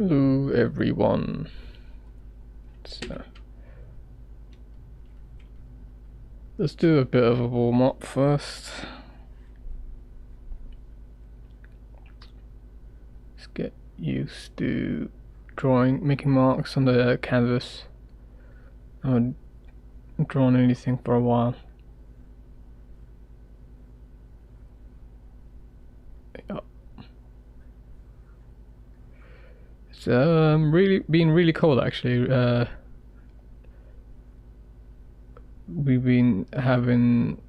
Hello everyone. So, let's do a bit of a warm up first. Let's get used to making marks on the canvas. I haven't drawn anything for a while. Yep. It's been really cold actually. We've been having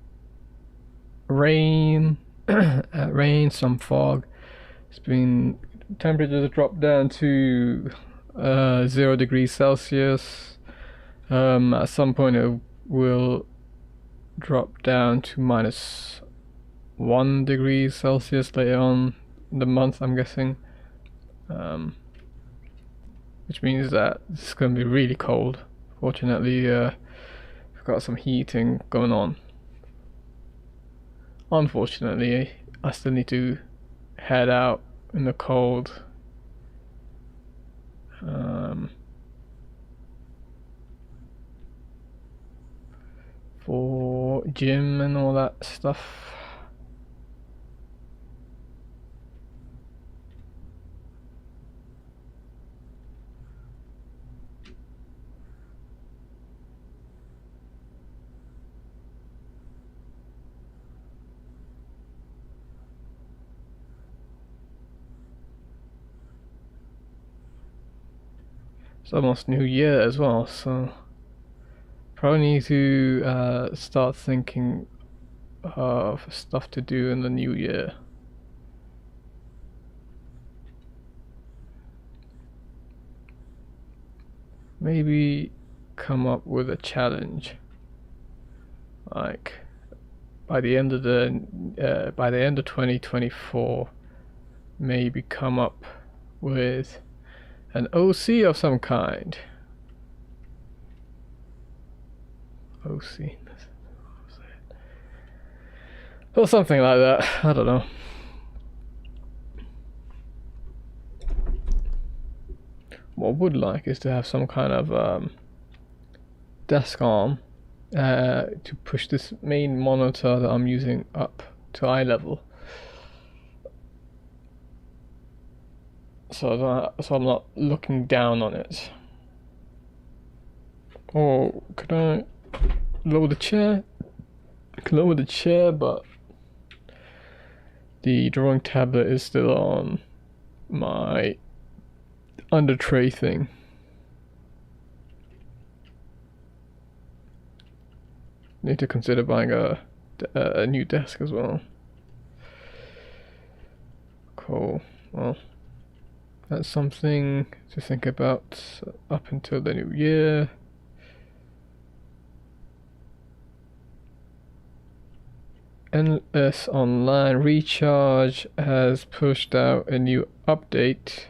rain, some fog. It's been temperatures dropped down to 0 degrees Celsius. At some point it will drop down to -1 degree Celsius later on in the month, I'm guessing. Which means that it's going to be really cold. Fortunately, I've got some heating going on. Unfortunately, I still need to head out in the cold. For gym and all that stuff. It's almost New Year as well, so probably need to start thinking of stuff to do in the new year. Maybe come up with a challenge, like by the end of 2024, maybe come up with an OC of some kind. OC. Or something like that. I don't know. What I would like is to have some kind of desk arm to push this main monitor that I'm using up to eye level. So I'm not looking down on it. Or could I lower the chair? I can lower the chair, but the drawing tablet is still on my under tray thing. Need to consider buying a new desk as well. Cool. Well, that's something to think about up until the new year. Endless Online Recharge has pushed out a new update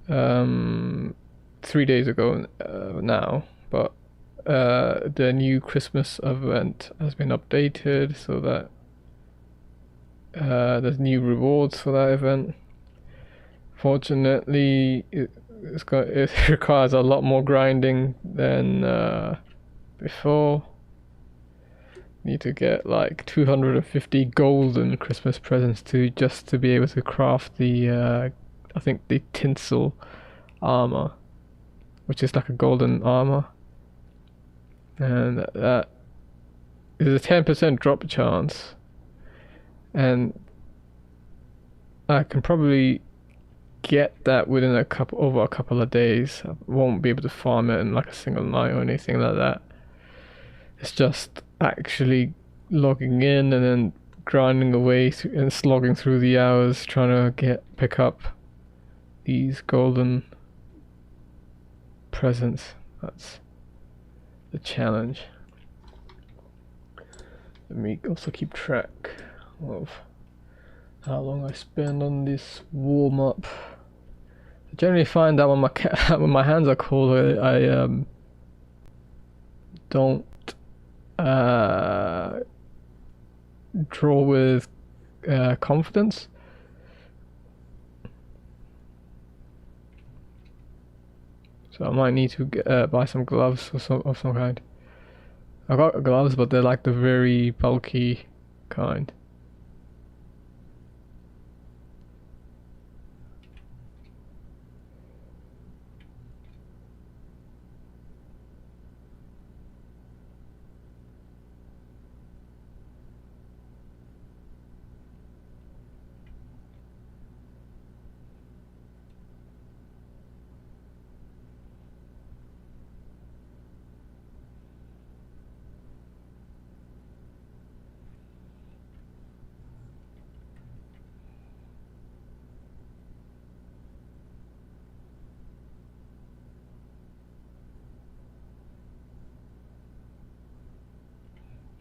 3 days ago now, but the new Christmas event has been updated so that there's new rewards for that event. Fortunately, it requires a lot more grinding than before. Need to get like 250 golden Christmas presents to be able to craft the I think the tinsel armor, which is like a golden armor, and that is a 10% drop chance, and I can probably get that within over a couple of days. I won't be able to farm it in like a single night or anything like that. It's just actually logging in and then grinding away and slogging through the hours trying to pick up these golden presents. That's the challenge. Let me also keep track of how long I spend on this warm up. I generally find that when my hands are cold, I don't draw with confidence. So I might need to buy some gloves of some kind. I got gloves, but they're like the very bulky kind.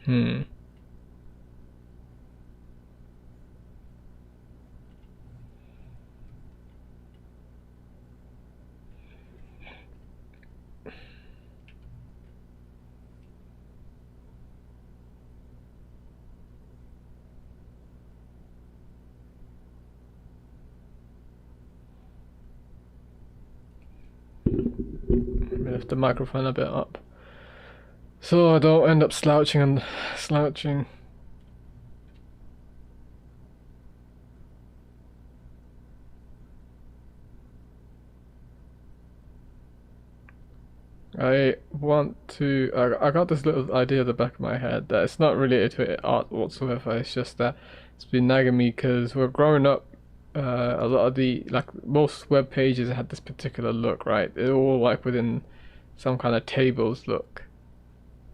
Hmm. Lift the microphone a bit up, so I don't end up slouching and slouching. I got this little idea at the back of my head that it's not related to art whatsoever. It's just that it's been nagging me because we're growing up. A lot of most web pages had this particular look, right? They're all like within some kind of tables look.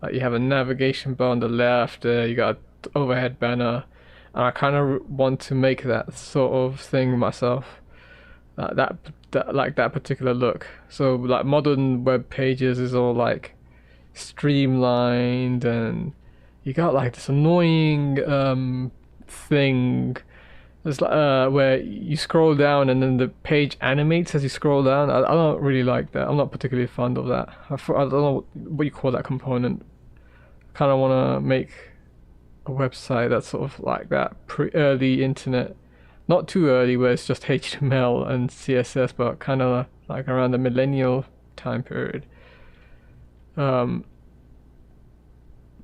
Like you have a navigation bar on the left, you got an overhead banner, and I kind of want to make that sort of thing myself. That particular look. So like modern web pages is all like streamlined, and you got like this annoying thing. It's like where you scroll down and then the page animates as you scroll down. I don't really like that. I'm not particularly fond of that. I don't know what you call that component. I kind of want to make a website that's sort of like that pre-early internet. Not too early where it's just HTML and CSS, but kind of like around the millennial time period. The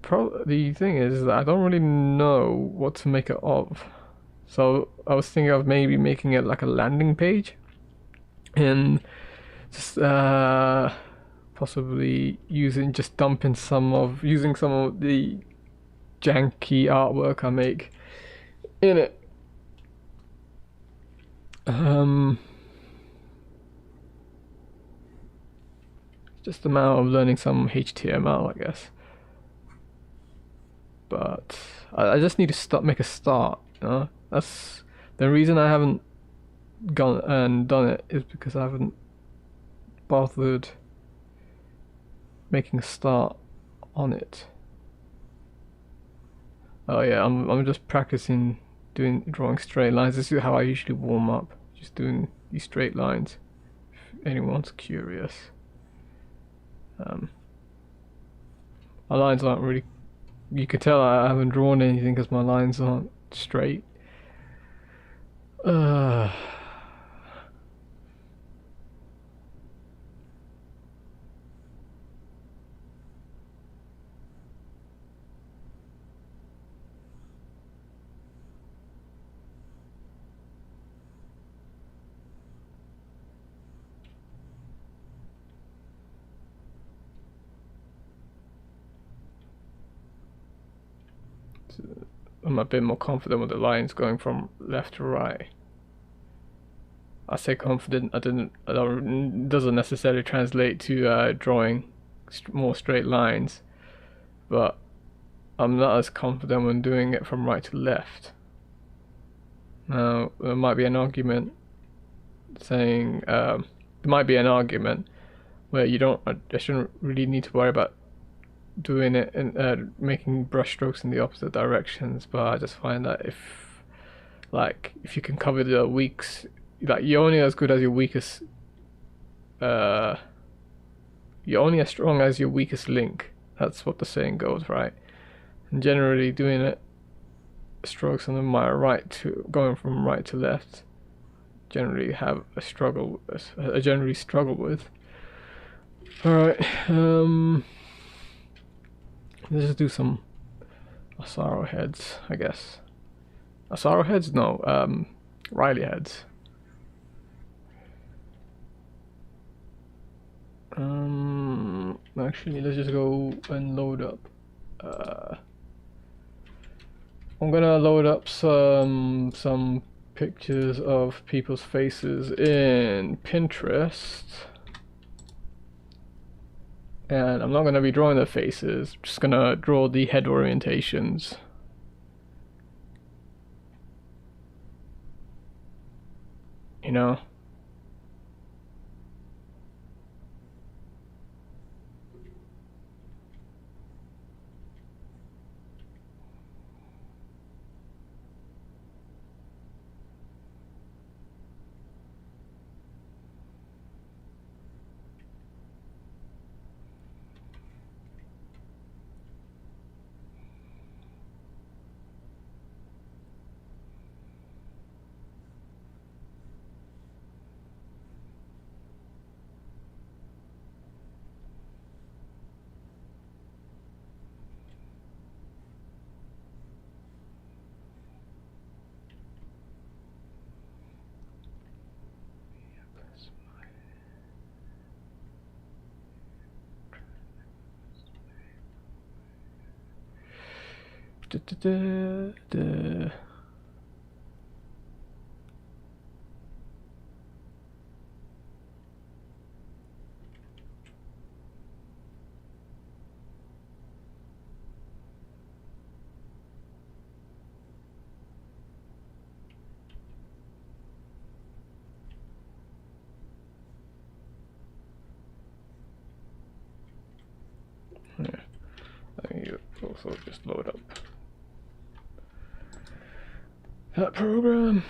thing is that I don't really know what to make it of. So I was thinking of maybe making it like a landing page, and just possibly using some of the janky artwork I make in it. Just a matter of learning some HTML, I guess. But I just need to make a start. You know? That's the reason I haven't gone and done it, is because I haven't bothered making a start on it. Oh yeah, I'm just practicing drawing straight lines. This is how I usually warm up, just doing these straight lines, if anyone's curious. My lines aren't really, you could tell I haven't drawn anything because my lines aren't straight. I'm a bit more confident with the lines going from left to right. I say confident, it doesn't necessarily translate to drawing more straight lines, but I'm not as confident when doing it from right to left. Now, there might be an argument saying, there might be an argument where I shouldn't really need to worry about doing it and making brush strokes in the opposite directions, but I just find that if you can cover the weaks, like you're only as good as your weakest, you're only as strong as your weakest link. That's what the saying goes, right? And generally doing it strokes on my right to going from right to left, generally struggle with. Alright, let's just do some Asaro heads, I guess. Asaro heads? No, Reily heads. Actually, let's just go and load up. I'm gonna load up some pictures of people's faces in Pinterest. And I'm not gonna be drawing their faces, I'm just gonna draw the head orientations. You know? Yeah, I need to also just load up that program.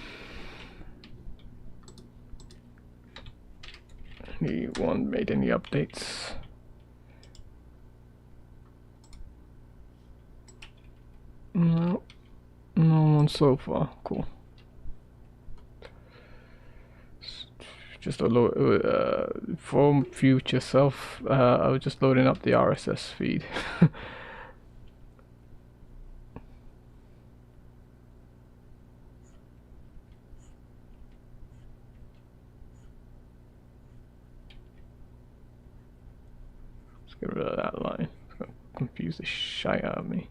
Anyone made any updates? No, no one so far. Cool. Just a load for future self. I was just loading up the RSS feed. Let's get rid of that line. It's gonna confuse the shit out of me.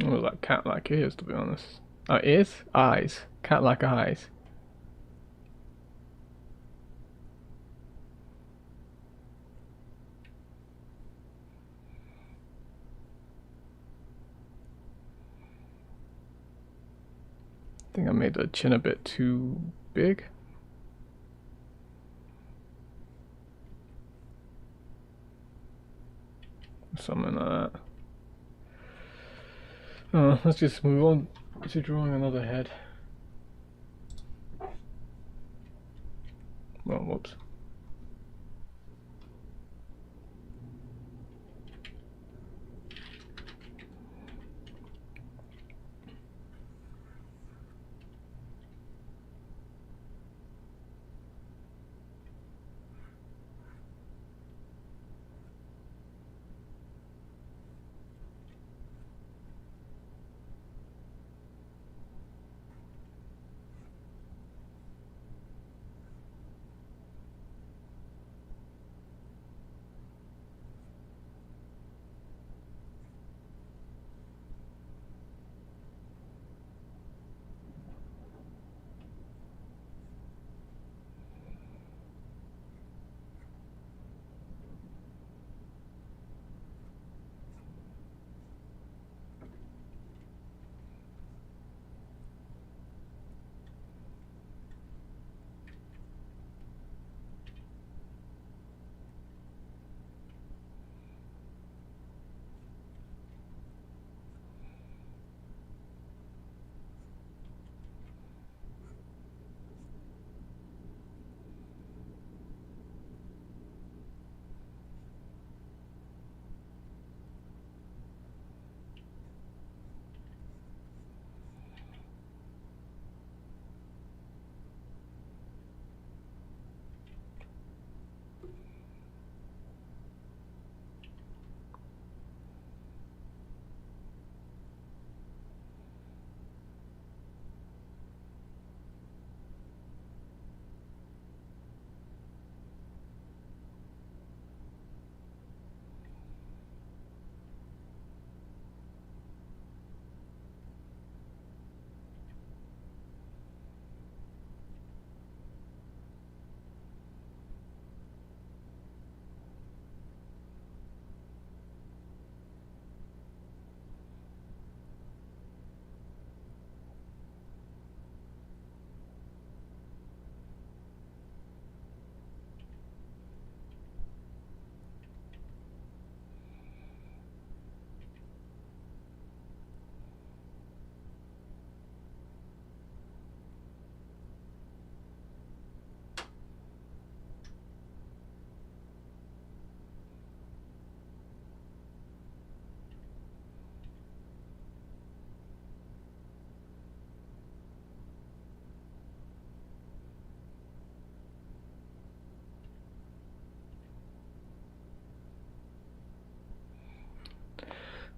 Oh, like cat-like ears, to be honest. Ears? Eyes. Cat-like eyes. I think I made the chin a bit too big. Something like that. Let's just move on to drawing another head. Well, whoops.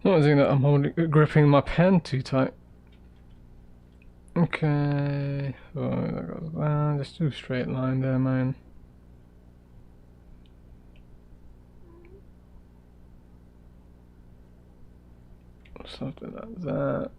Noticing that I'm gripping my pen too tight. Okay, so that goes there. Just do a straight line there, man. Something like that.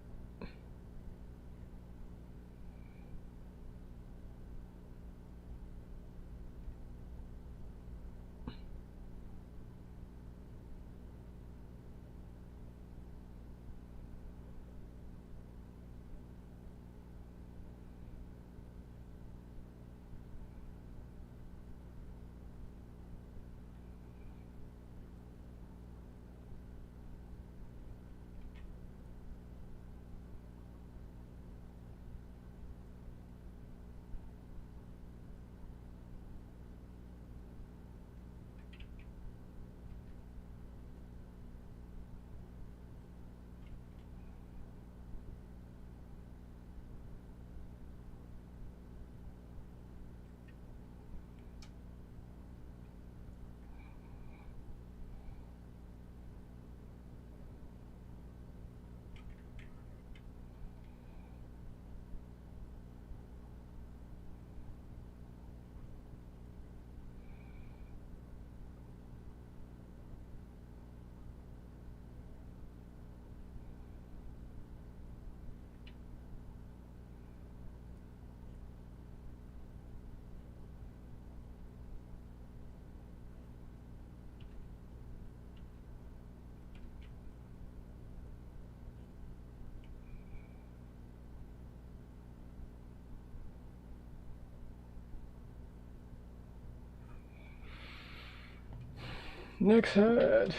Next head.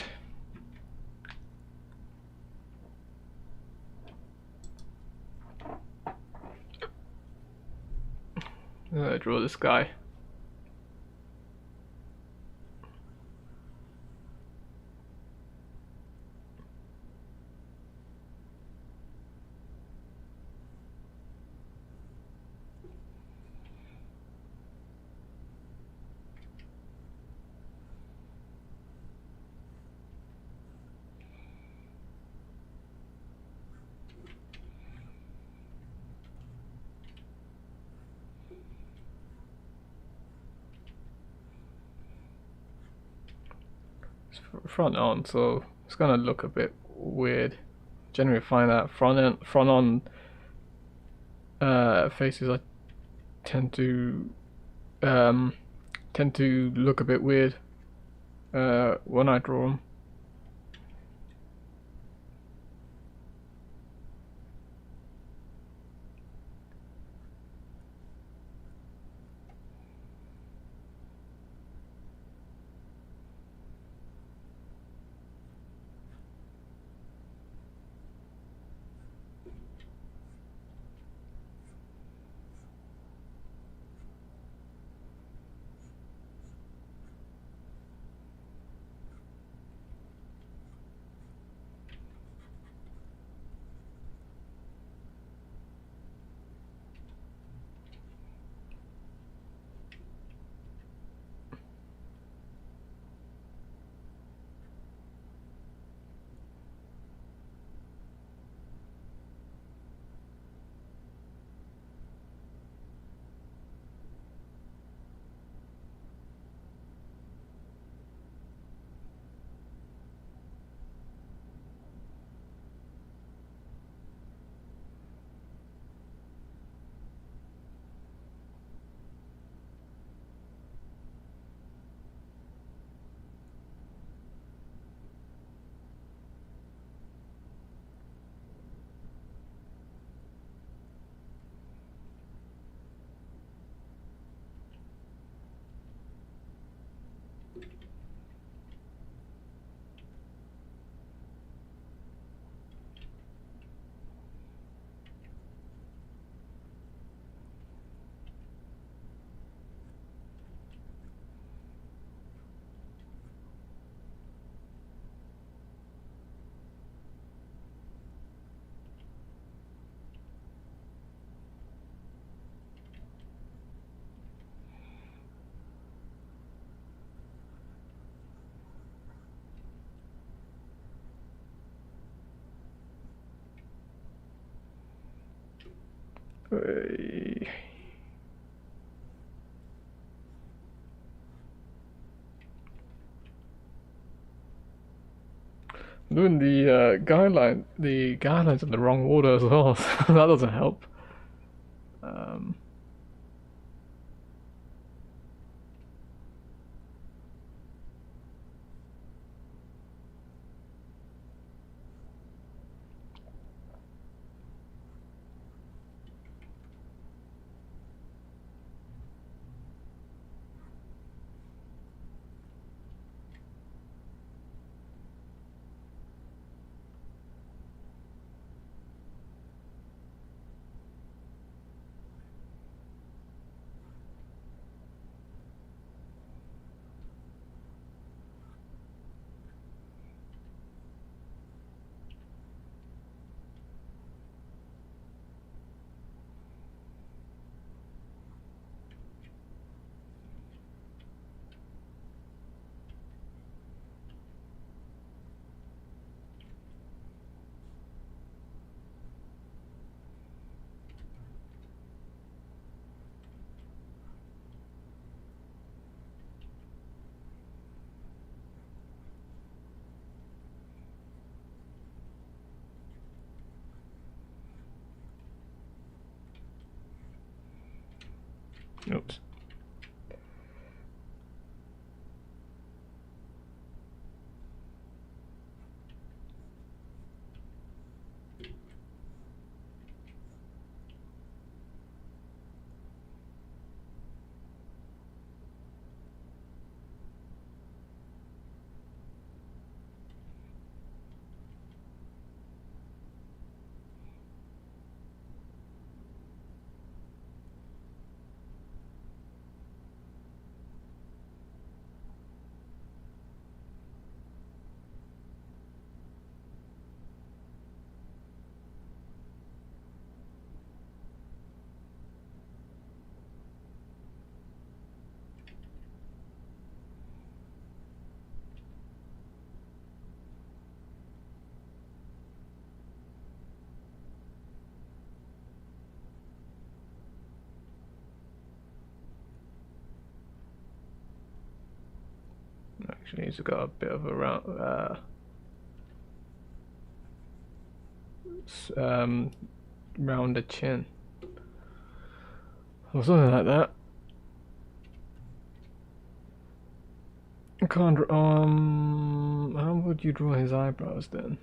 I draw this guy. Front on, so it's gonna look a bit weird. Generally find that front on faces I tend to look a bit weird when I draw them. Doing the guidelines in the wrong order as well. So that doesn't help. Oops. Actually, he's got a bit of a rounder chin, or something like that. I can't. How would you draw his eyebrows then?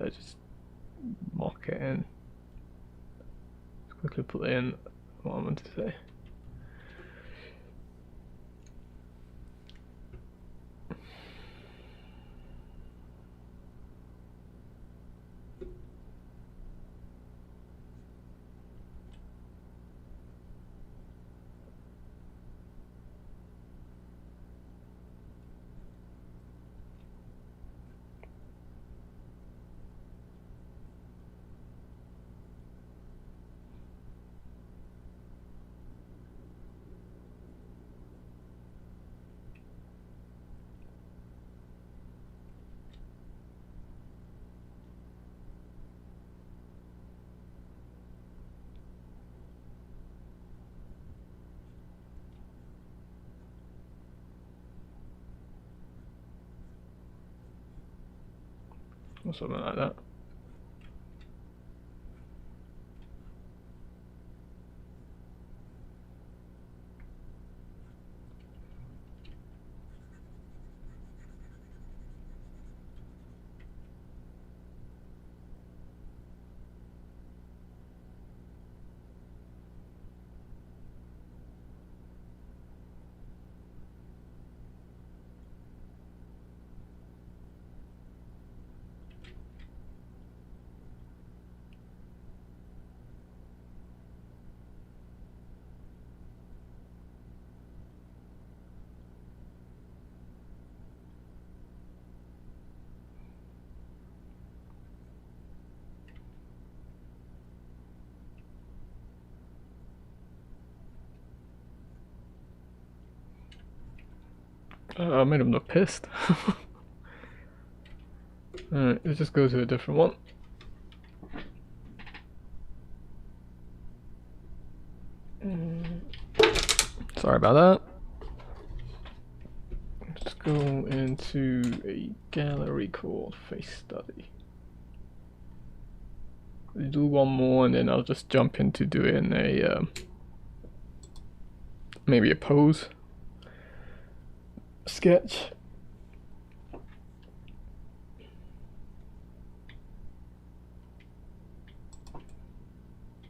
Just mock it in. Just quickly put in what I want to say. Or something like that. I made him look pissed. Alright, let's just go to a different one. Sorry about that. Let's go into a gallery called face study. We'll do one more and then I'll just jump into doing a maybe a pose sketch.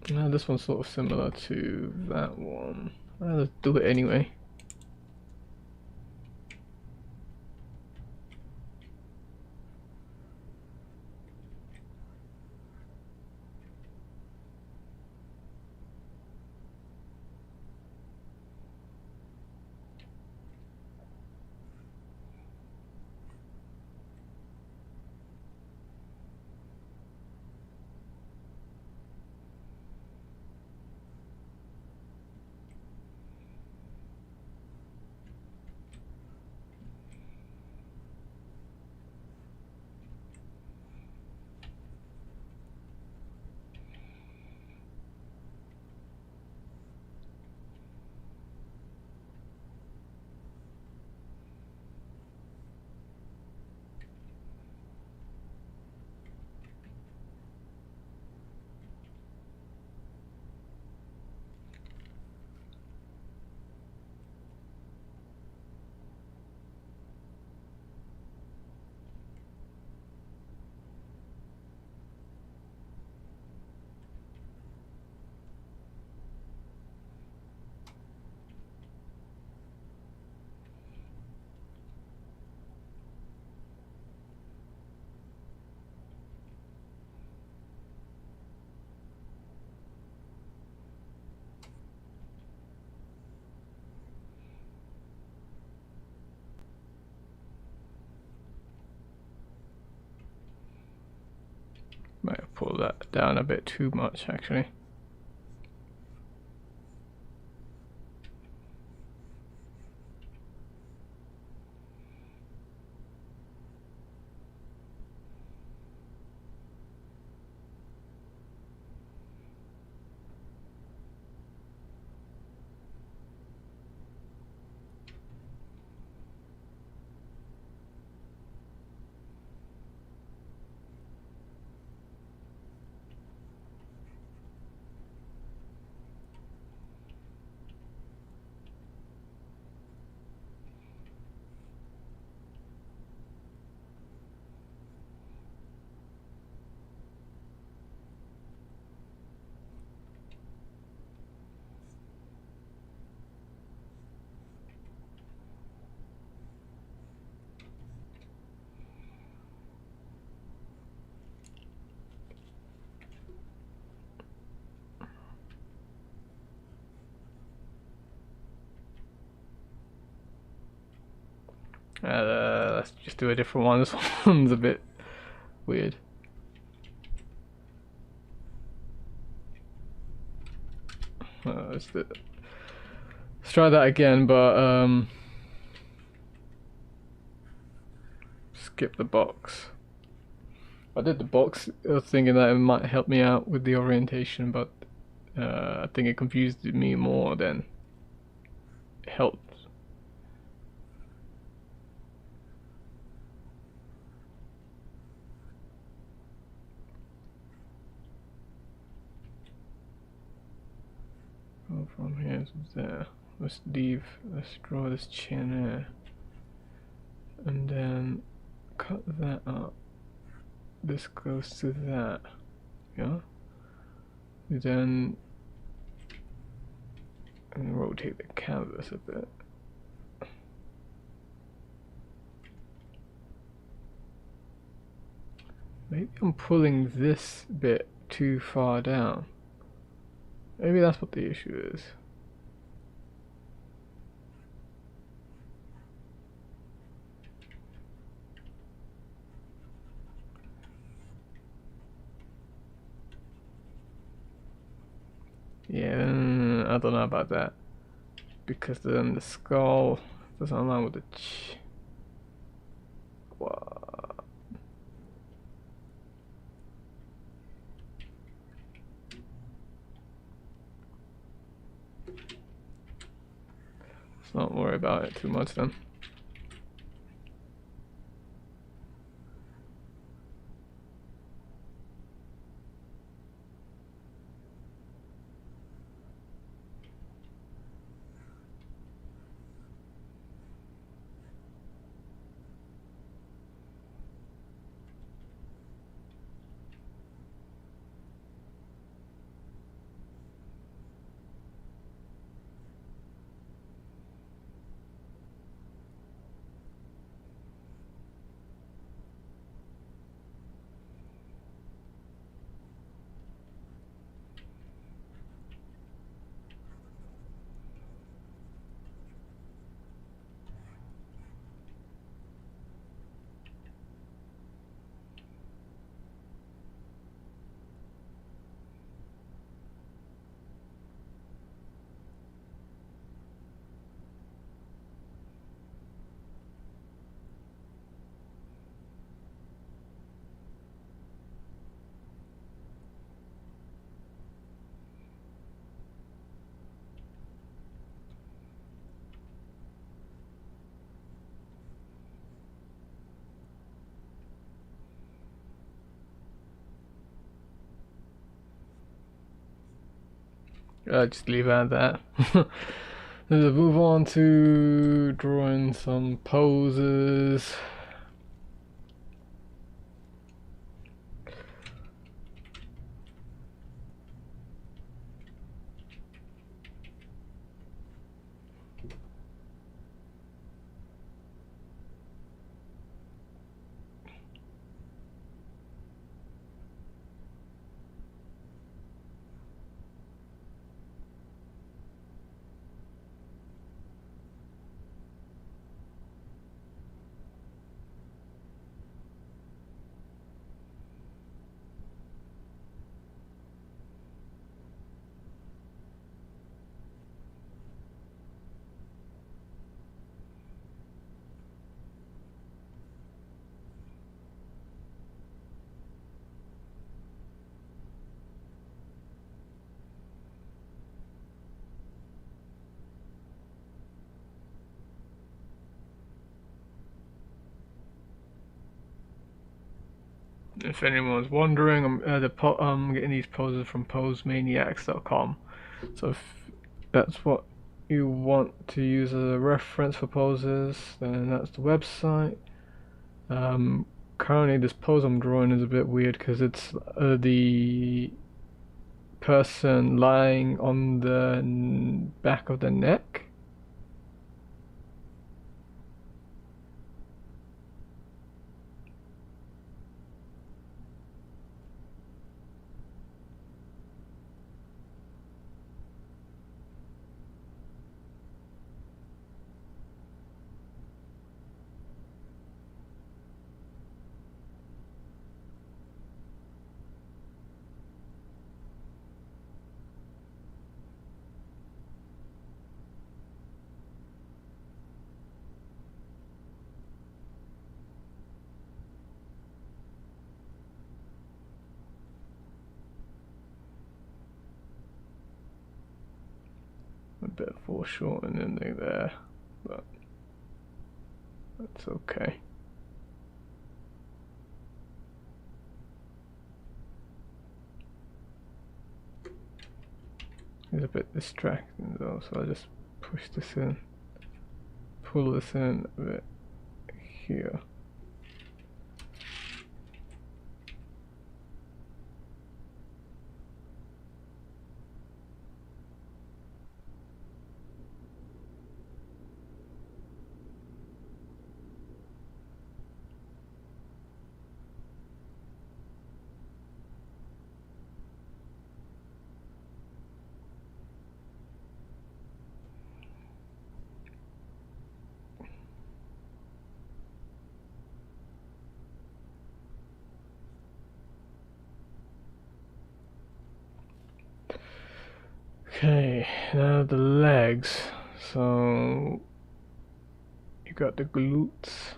Now this one's sort of similar to that one. Let's do it anyway. Might have pulled that down a bit too much actually. Let's just do a different one. This one's a bit weird. Let's try that again, but skip the box. I did the box thinking that it might help me out with the orientation, but I think it confused me more than it helped. Go from here to there. Let's draw this chin here. And then cut that up. This goes to that. Yeah? Then and rotate the canvas a bit. Maybe I'm pulling this bit too far down. Maybe that's what the issue is. Yeah, I don't know about that. Because then the skull doesn't align with the what? Let's not worry about it too much then. Just leave it at that. Let's move on to drawing some poses. If anyone's wondering, I'm getting these poses from posemaniacs.com. So if that's what you want to use as a reference for poses, then that's the website. Currently this pose I'm drawing is a bit weird because it's the person lying on the back of the neck. A bit of foreshortening there, but that's okay. It's a bit distracting though, so I just push this in, pull this in a bit here. Okay, now the legs. So got the glutes.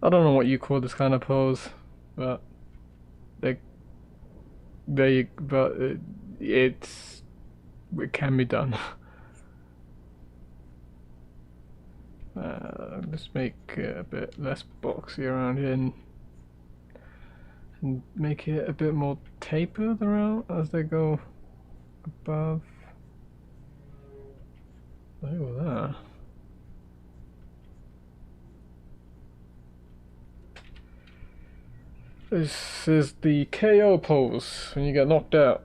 I don't know what you call this kind of pose, but it can be done. Let's make it a bit less boxy around here and make it a bit more tapered around as they go above. Look at that. This is the KO pose when you get knocked out.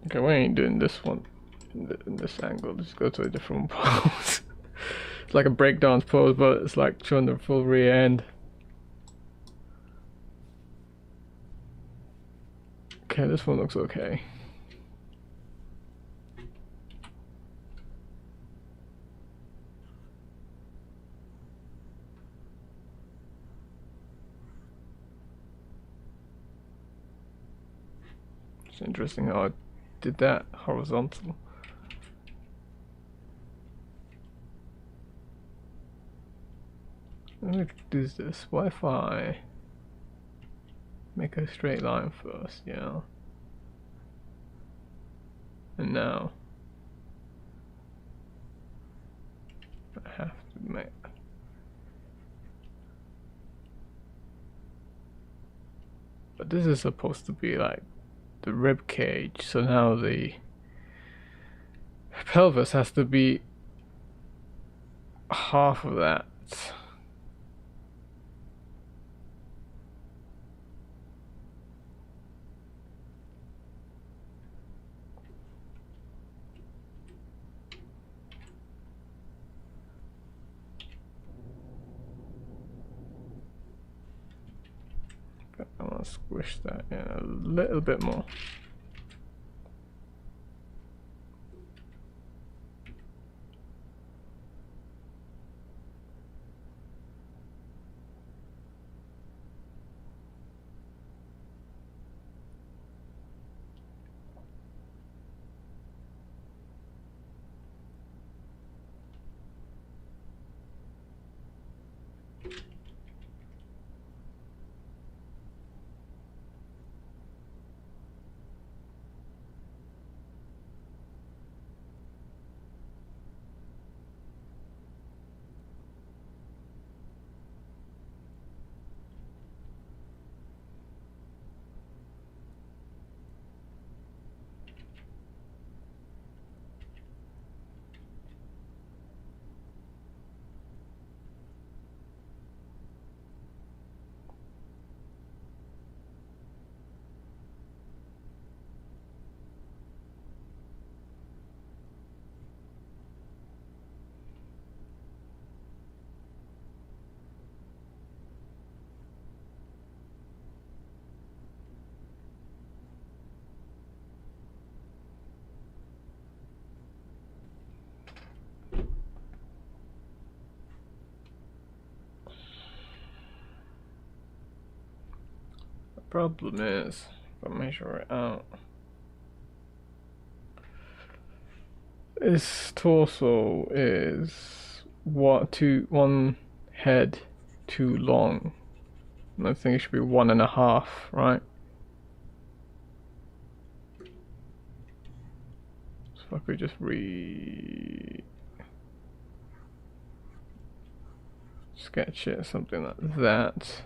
Okay, we ain't doing this one in this angle. Let's go to a different pose. It's like a breakdance pose, but it's like showing the full rear end. Okay, this one looks okay. It's interesting how I did that horizontal. Let me do this Wi-Fi. Make a straight line first, yeah. And now I have to make. But this is supposed to be like the rib cage, so now the pelvis has to be half of that. I want to squish that in a little bit more. Problem is, if I measure it out, his torso is one head too long. And I think it should be 1.5, right? So if I could just sketch it, something like that.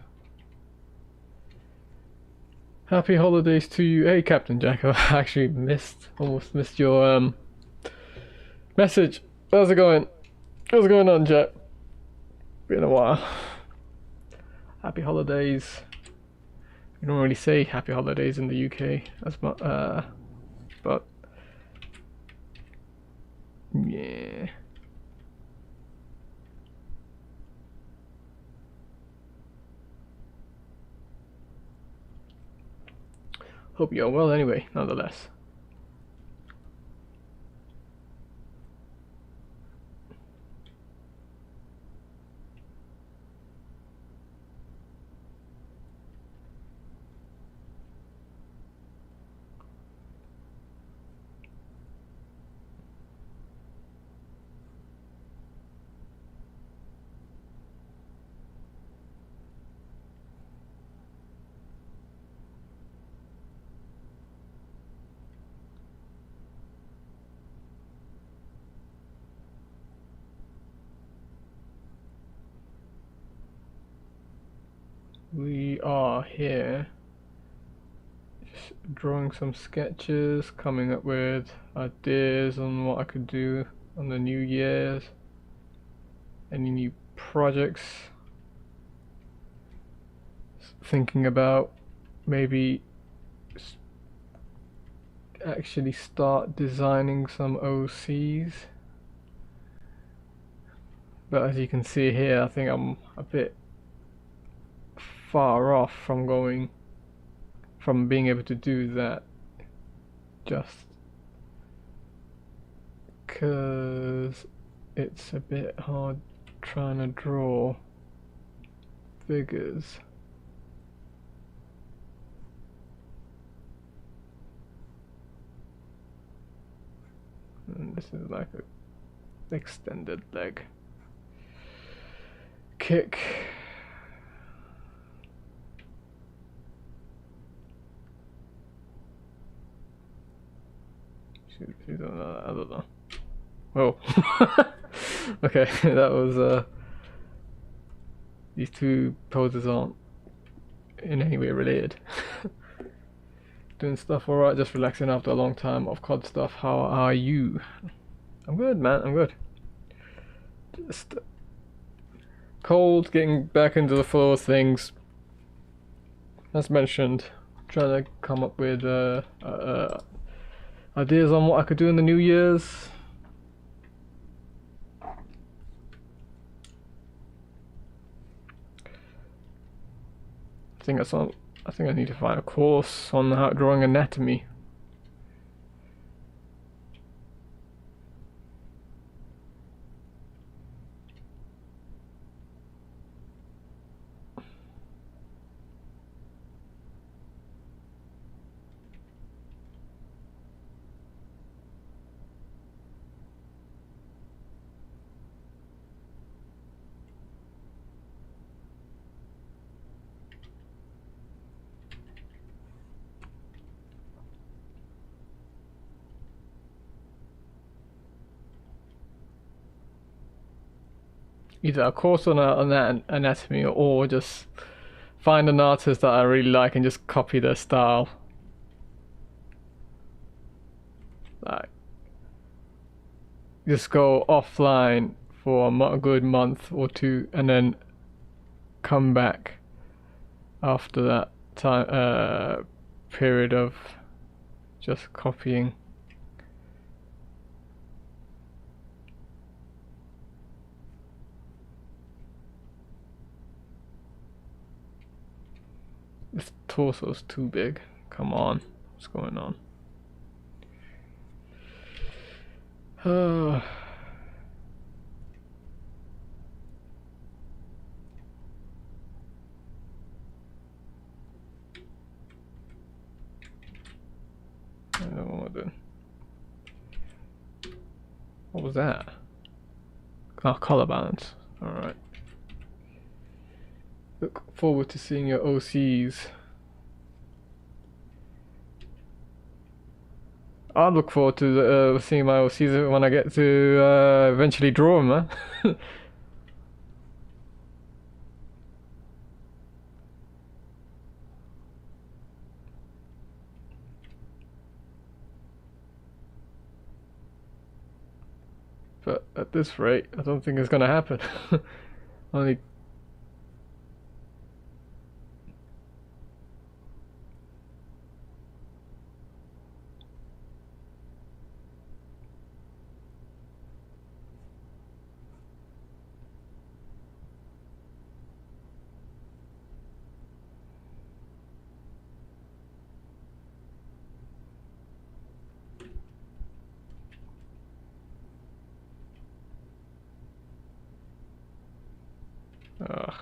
Happy holidays to you. Hey, Captain Jack. I actually almost missed your message. How's it going? What's going on, Jack? Been a while. Happy holidays. We don't really say happy holidays in the UK as much, but yeah. Hope you're well anyway, nonetheless. We are here just drawing some sketches, coming up with ideas on what I could do on the New Year's, any new projects, thinking about maybe actually start designing some OCs. But as you can see here, I think I'm a bit far off from being able to do that, just because it's a bit hard trying to draw figures. And this is like a extended leg kick. She's on that, I don't know. Oh. Okay, that was these two poses aren't in any way related. Doing stuff alright, just relaxing after a long time of COD stuff. How are you? I'm good, man, I'm good. Just cold, getting back into the flow of things. As mentioned, trying to come up with ideas on what I could do in the New Year's. I think I need to find a course on how drawing anatomy. Either a course on anatomy or just find an artist that I really like and just copy their style. Like, just go offline for a good month or two and then come back after that time period of just copying. This torso's too big. Come on, what's going on? What was that? Oh, color balance. Alright. Look forward to seeing your OCs. I look forward to seeing my OCs when I get to eventually draw them, man. But at this rate, I don't think it's gonna happen. Only. Ugh.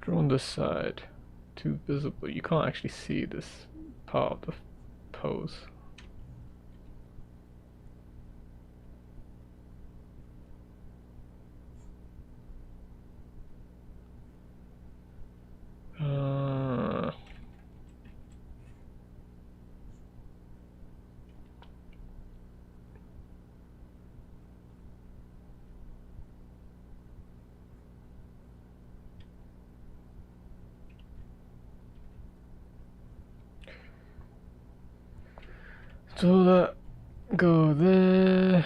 Draw on this side. Too visible. You can't actually see this part of the pose. So that go there.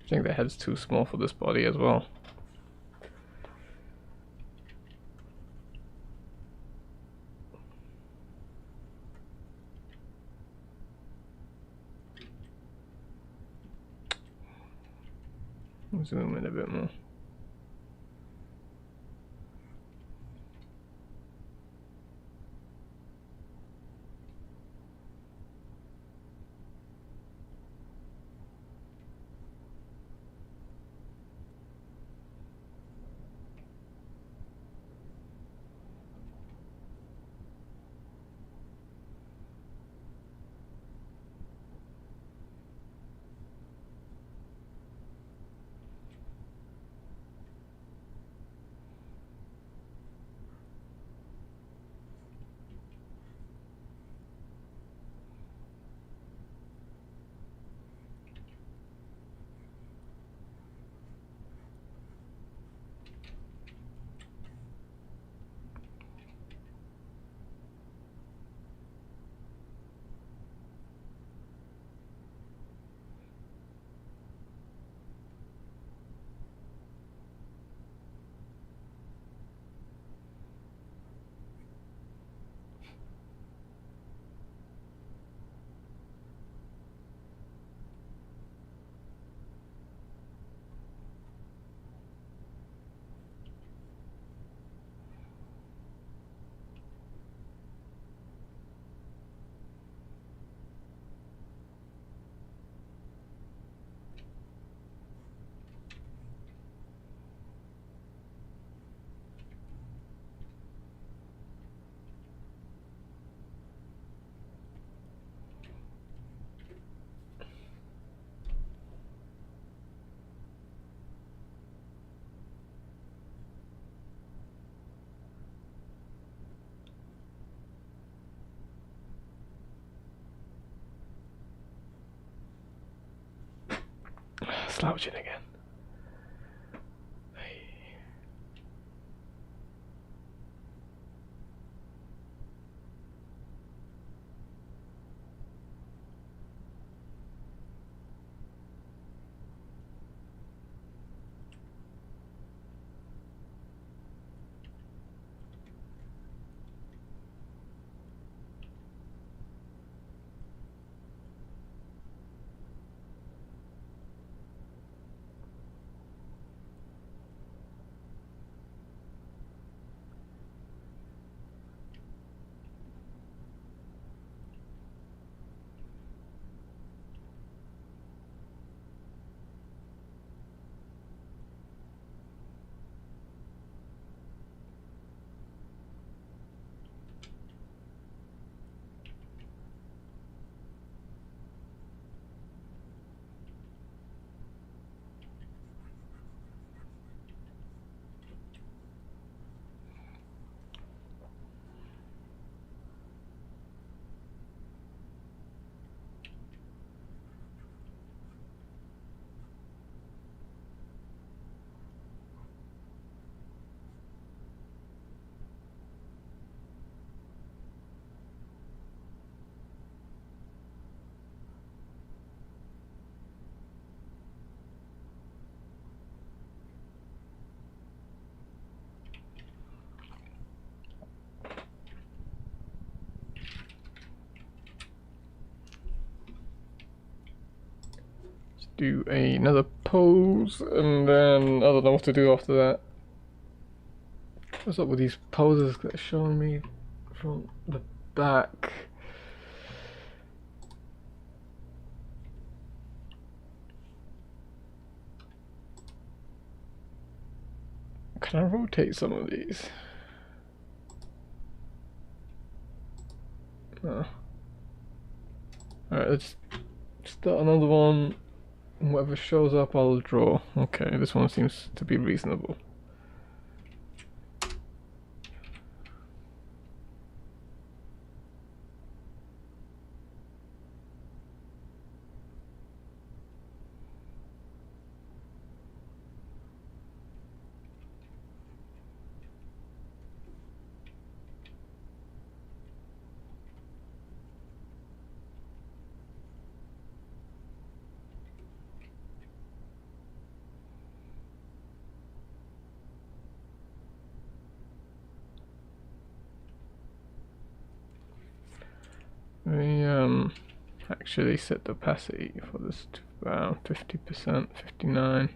I think the head's too small for this body as well. Zoom in a bit more. Slouching again. do another pose, and then I don't know what to do after that. What's up with these poses that are showing me from the back? Can I rotate some of these? No. Alright, let's start another one. Whatever shows up, I'll draw. Okay, this one seems to be reasonable. We actually set the opacity for this to around 50%, 59.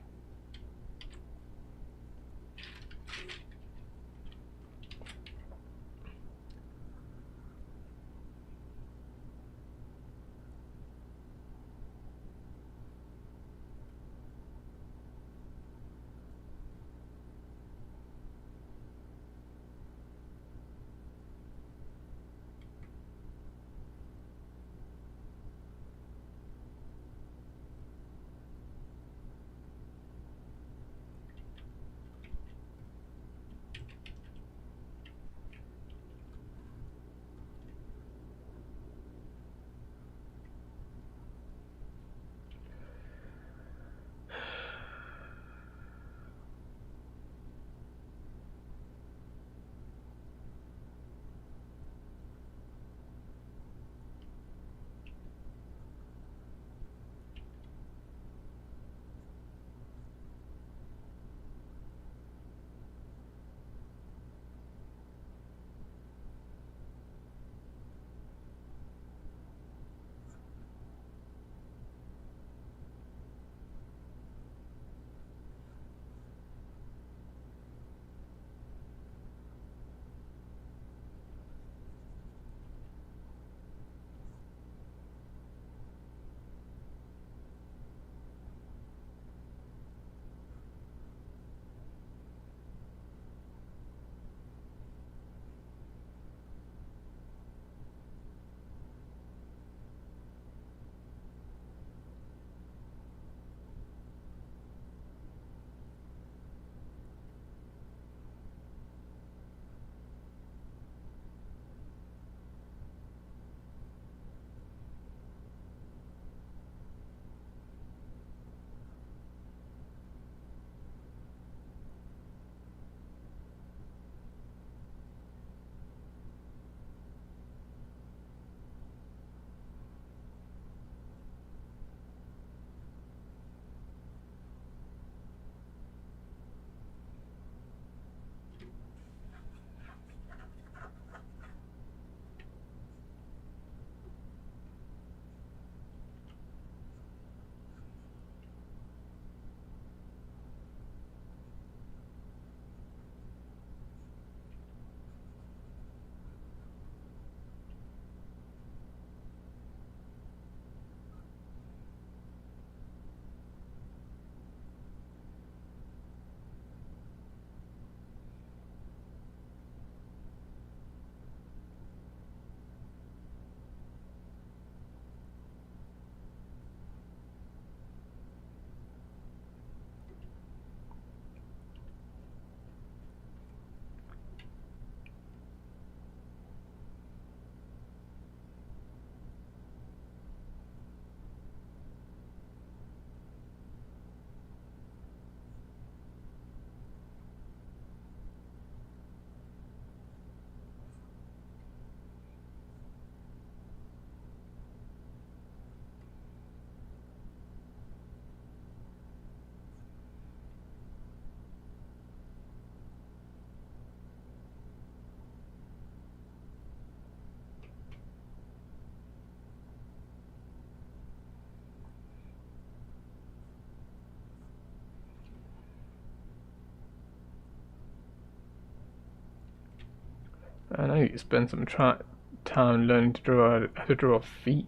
I know you spend some time learning to draw how to draw feet.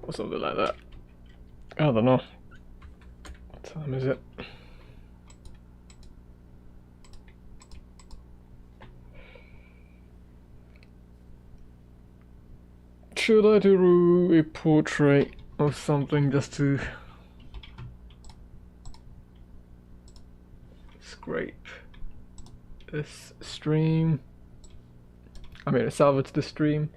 Or something like that. I don't know. What time is it? Should I do a portrait of something just to scrape this stream? I mean, salvage the stream.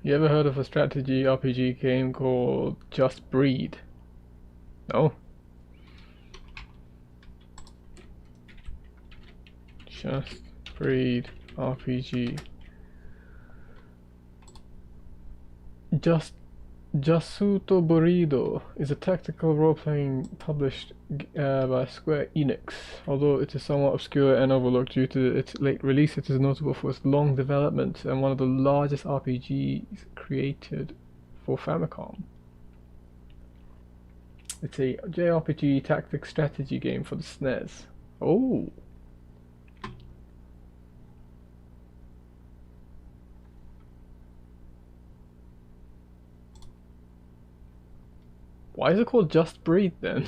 You ever heard of a strategy RPG game called Just Breed? No? Just Breed RPG. Jasuto Burrido is a tactical role-playing published by Square Enix. Although it is somewhat obscure and overlooked due to its late release, it is notable for its long development and one of the largest RPGs created for Famicom. It's a JRPG tactics strategy game for the SNES. Oh! Why is it called Just Breathe then?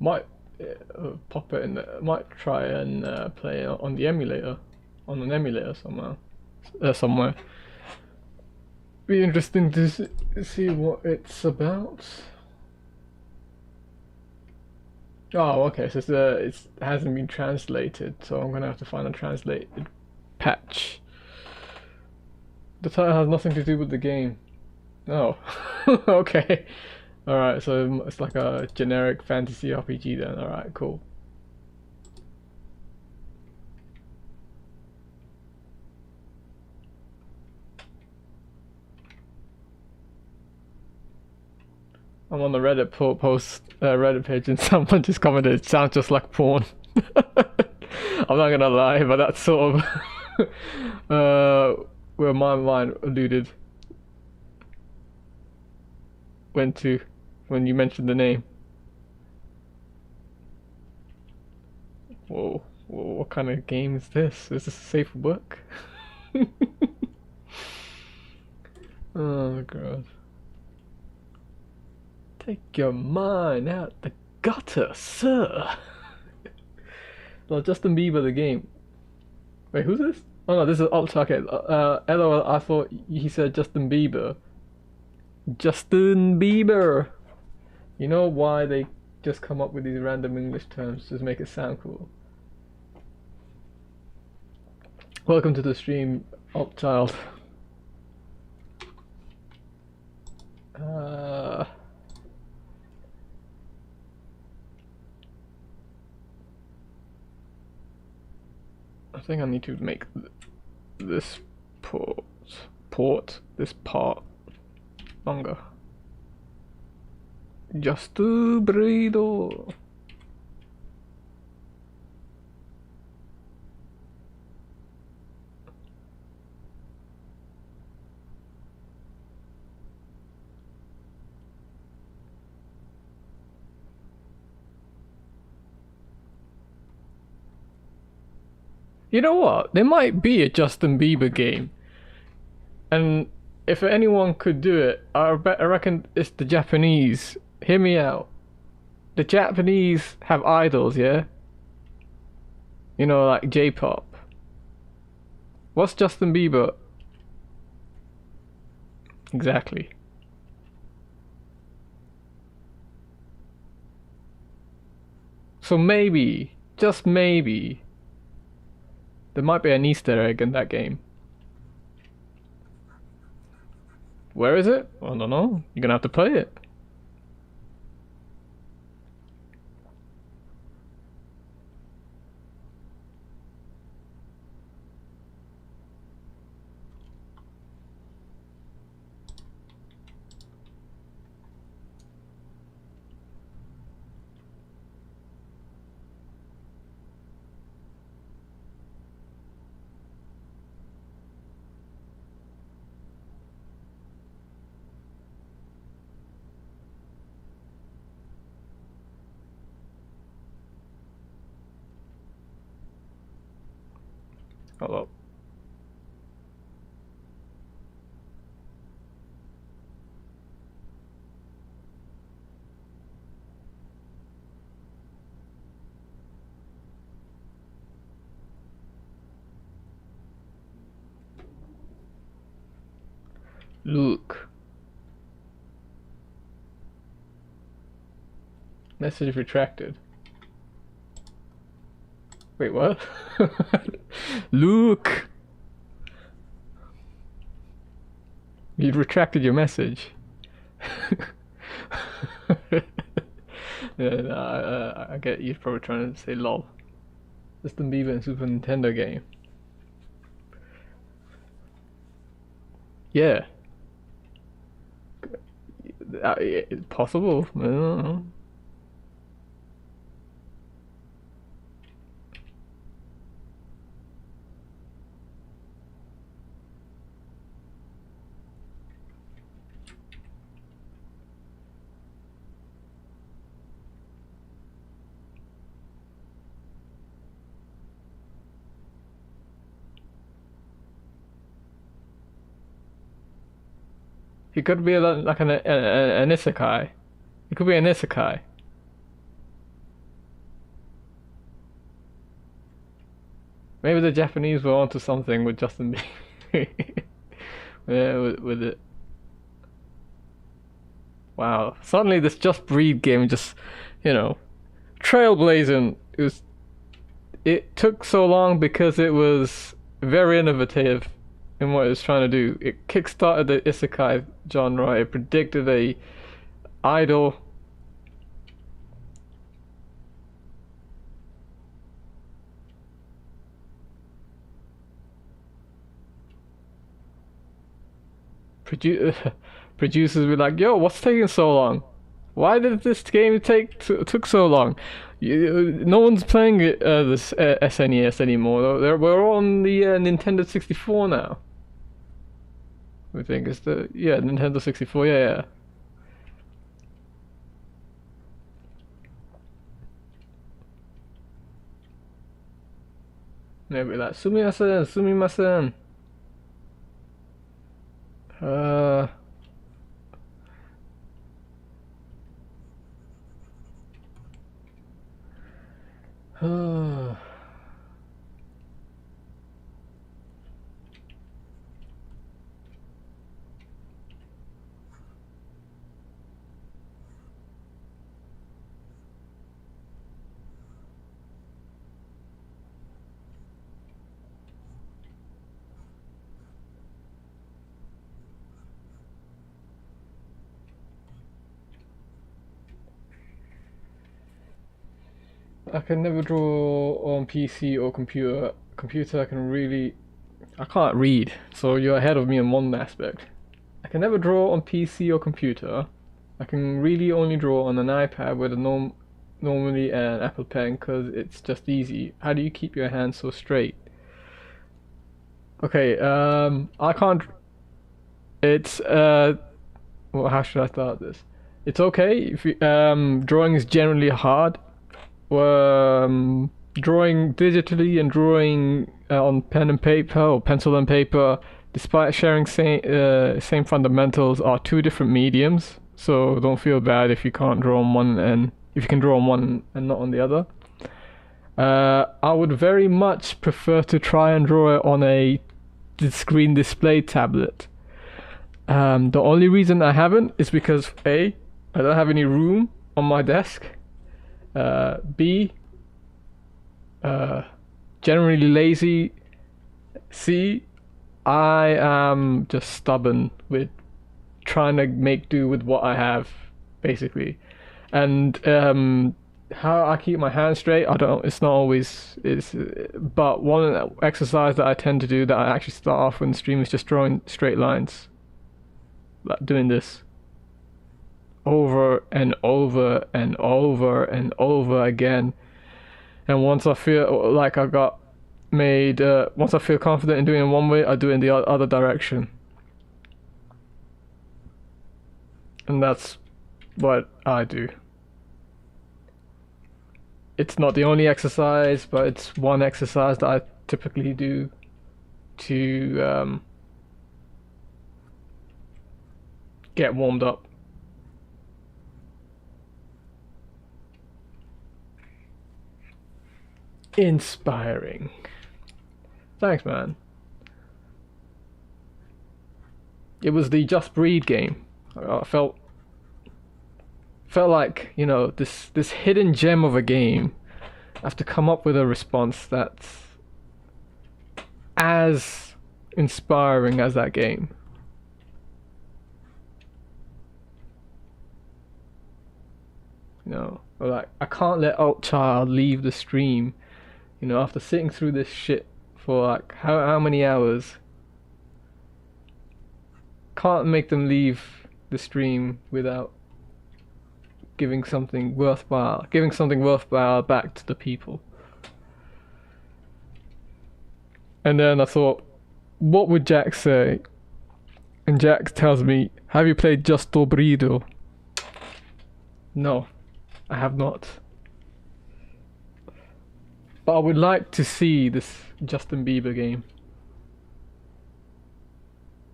Might pop it in the, might try and play it on the emulator, on an emulator somewhere. Be interesting to see what it's about. Oh, okay, so it hasn't been translated, so I'm gonna have to find a translated patch. The title has nothing to do with the game. Oh, okay. Alright, so it's like a generic fantasy RPG then. Alright, cool. I'm on the Reddit Reddit page and someone just commented, it sounds just like porn. I'm not gonna lie, but that's sort of Where my mind alluded went to when you mentioned the name. Whoa, whoa, what kind of game is this? Is this safe for work? Oh god. Take your mind out the gutter, sir. No, Justin Bieber the game. Wait, who's this? Oh no, this is okay. LOL, I thought he said Justin Bieber. Justin Bieber. You know why they just come up with these random English terms to make it sound cool? Welcome to the stream, alt child. I think I need to make this this part longer. Just to breathe. You know what? There might be a Justin Bieber game. And if anyone could do it, I reckon it's the Japanese. Hear me out. The Japanese have idols, yeah? You know, like J-pop. What's Justin Bieber? Exactly. So maybe, just maybe, there might be an Easter egg in that game. Where is it? I don't know. You're gonna have to play it. Hold up. Look. Message retracted. Wait, what? Luke! You retracted your message. Yeah, no, I get you're probably trying to say lol. Justin Bieber and Super Nintendo game. Yeah. Possible. I don't know. He could be like an isekai. He could be an isekai. Maybe the Japanese were onto something with Justin Bieber. Yeah, with it. Wow. Suddenly this Just Breathe game just, you know, trailblazing. It took so long because it was very innovative in what it was trying to do. It kickstarted the isekai genre. It predicted a idol. Producers be like, yo, what's taking so long? Why did this game took so long? No one's playing this SNES anymore. We're on the Nintendo 64 now. I think it's the Nintendo 64. Yeah. Maybe like sumimasen. I can never draw on PC or computer. Computer I can't read, so you're ahead of me in one aspect. I can never draw on PC or computer. I can really only draw on an iPad with normally an Apple Pen because it's just easy. How do you keep your hands so straight? Okay, I can't. It's well, how should I start this? It's okay if drawing is generally hard. Drawing digitally and drawing on pen and paper or pencil and paper, despite sharing same fundamentals, are two different mediums. So don't feel bad if you can't draw on one and if you can draw on one and not on the other. I would very much prefer to try and draw it on a screen display tablet. The only reason I haven't is because A, I don't have any room on my desk. B, generally lazy. C, I am just stubborn with trying to make do with what I have, basically. And how I keep my hands straight, it's not always, but one exercise that I tend to do that I actually start off in the stream is just drawing straight lines. Like doing this over and over and over and over again, and once I feel like I got made once I feel confident in doing it one way, I do it in the other direction, and that's what I do. It's not the only exercise, but it's one exercise that I typically do to get warmed up. Inspiring. Thanks, man. It was the Just Breed game. I felt like, you know, this hidden gem of a game. I have to come up with a response that's as inspiring as that game. You know, like I can't let Alt Child leave the stream. You know, after sitting through this shit for like how many hours, can't make them leave the stream without giving something worthwhile back to the people. And then I thought, what would Jack say? And Jack tells me, have you played Justo Brido? No, I have not. But I would like to see this Justin Bieber game.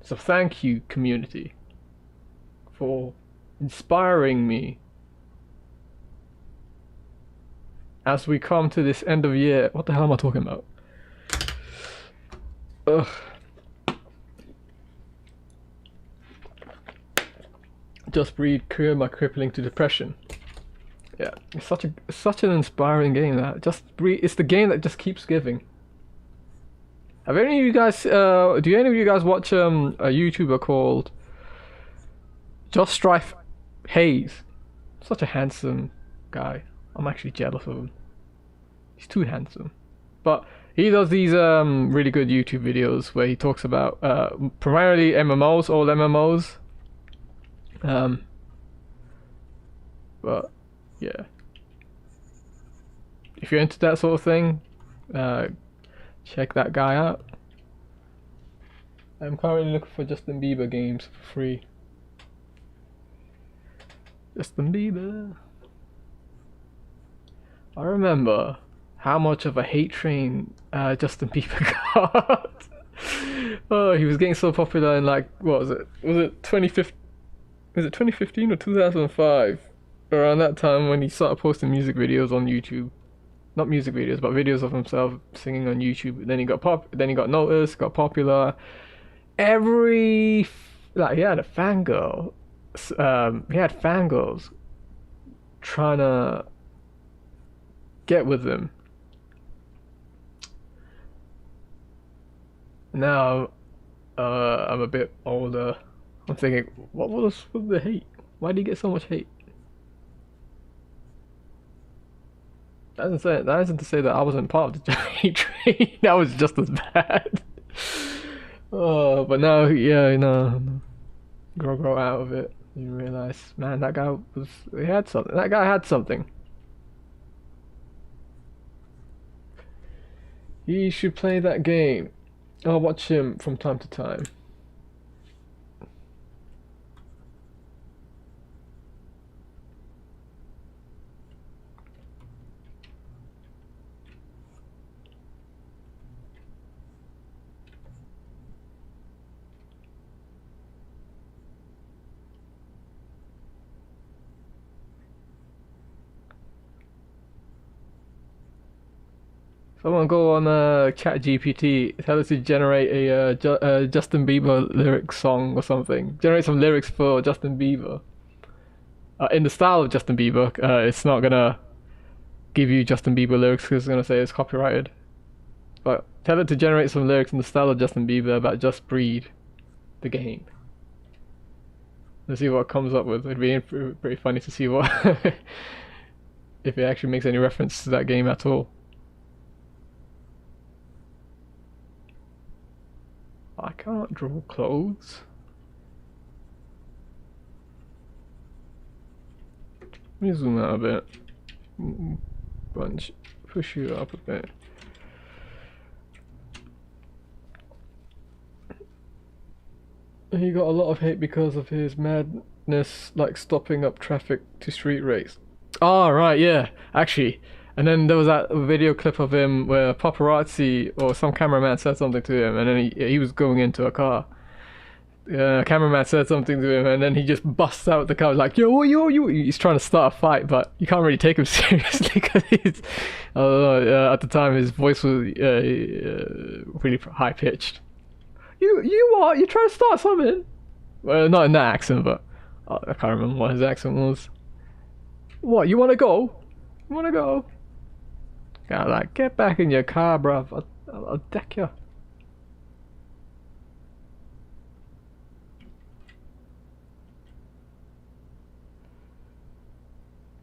So thank you, community, for inspiring me as we come to this end of year. What the hell am I talking about? Ugh. Just Breed cured my crippling to depression. Yeah, it's such an inspiring game. That Just Breed, it's the game that just keeps giving. Have any of you guys do any of you guys watch a YouTuber called Just Strife Hayes? Such a handsome guy. I'm actually jealous of him. He's too handsome. But he does these really good YouTube videos where he talks about primarily MMOs, all MMOs. But yeah, if you're into that sort of thing, check that guy out. I'm currently looking for Justin Bieber games for free. Justin Bieber. I remember how much of a hate train Justin Bieber got. Oh, he was getting so popular in like, what was it? Was it 2015? Was it 2015 or 2005? Around that time when he started posting music videos on YouTube. Not music videos, but videos of himself singing on YouTube. Then he got Then he got noticed, got popular. He had a fangirl. He had fangirls trying to get with him. Now, I'm a bit older. I'm thinking, what was the hate? Why did he get so much hate? That isn't to say that I wasn't part of the hate train. That was just as bad. Oh, but now, yeah, grow out of it. You realize, man, he had something. That guy had something. He should play that game. I'll watch him from time to time. Someone go on Chat GPT, tell us to generate a Justin Bieber lyric song or something. Generate some lyrics for Justin Bieber. In the style of Justin Bieber. It's not gonna give you Justin Bieber lyrics because it's gonna say it's copyrighted. But tell it to generate some lyrics in the style of Justin Bieber about Just Breed, the game. Let's see what it comes up with. It'd be pretty funny to see what if it actually makes any reference to that game at all. I can't draw clothes. Let me zoom out a bit. Push you up a bit. He got a lot of hate because of his madness, like stopping up traffic to street race. Oh, right, yeah, actually. And then there was that video clip of him where paparazzi or some cameraman said something to him, and then he was going into a car. Cameraman said something to him, and then he just busts out the car like, yo, he's trying to start a fight, but you can't really take him seriously because he's, at the time his voice was really high pitched. You're trying to start something? Well, not in that accent, but I can't remember what his accent was. What, you want to go? You want to go? Yeah, like, get back in your car, bruv. I'll deck you.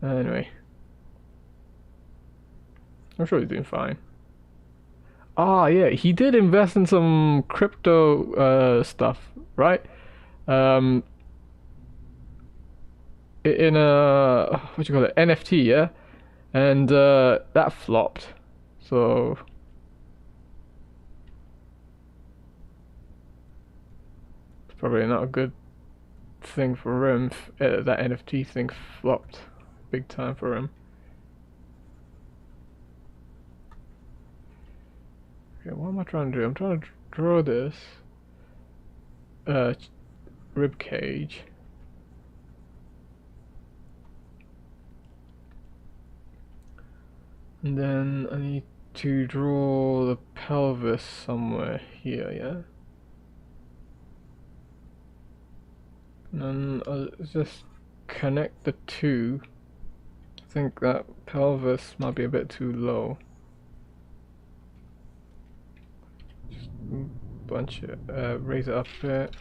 Anyway. I'm sure he's doing fine. Ah, yeah, he did invest in some crypto stuff, right? In a, what you call it, NFT, yeah? And that flopped. So it's probably not a good thing for him. That NFT thing flopped big time for him. Okay, what am I trying to do? I'm trying to draw this rib cage. And then I need to draw the pelvis somewhere here, yeah? And then I'll just connect the two. I think that pelvis might be a bit too low. Just bunch it, raise it up a bit.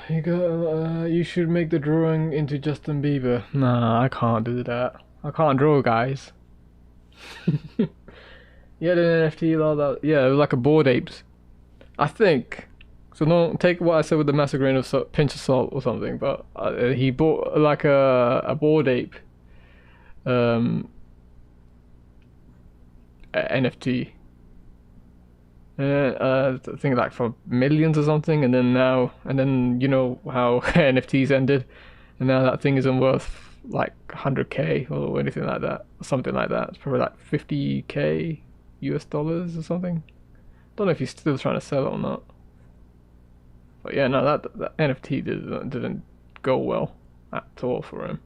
You should make the drawing into Justin Bieber. Nah, I can't do that. I can't draw, guys. Yeah, the NFT, all that. Yeah, it was like a Bored Apes. I think. So don't take what I said with the massive grain of salt, pinch of salt or something. But he bought like a Bored Ape NFT. I think like for millions or something, and then you know how NFTs ended, and now that thing isn't worth like 100K or anything like that, or something like that. It's probably like 50K US dollars or something. Don't know if he's still trying to sell it or not. But yeah, no, that NFT didn't go well at all for him.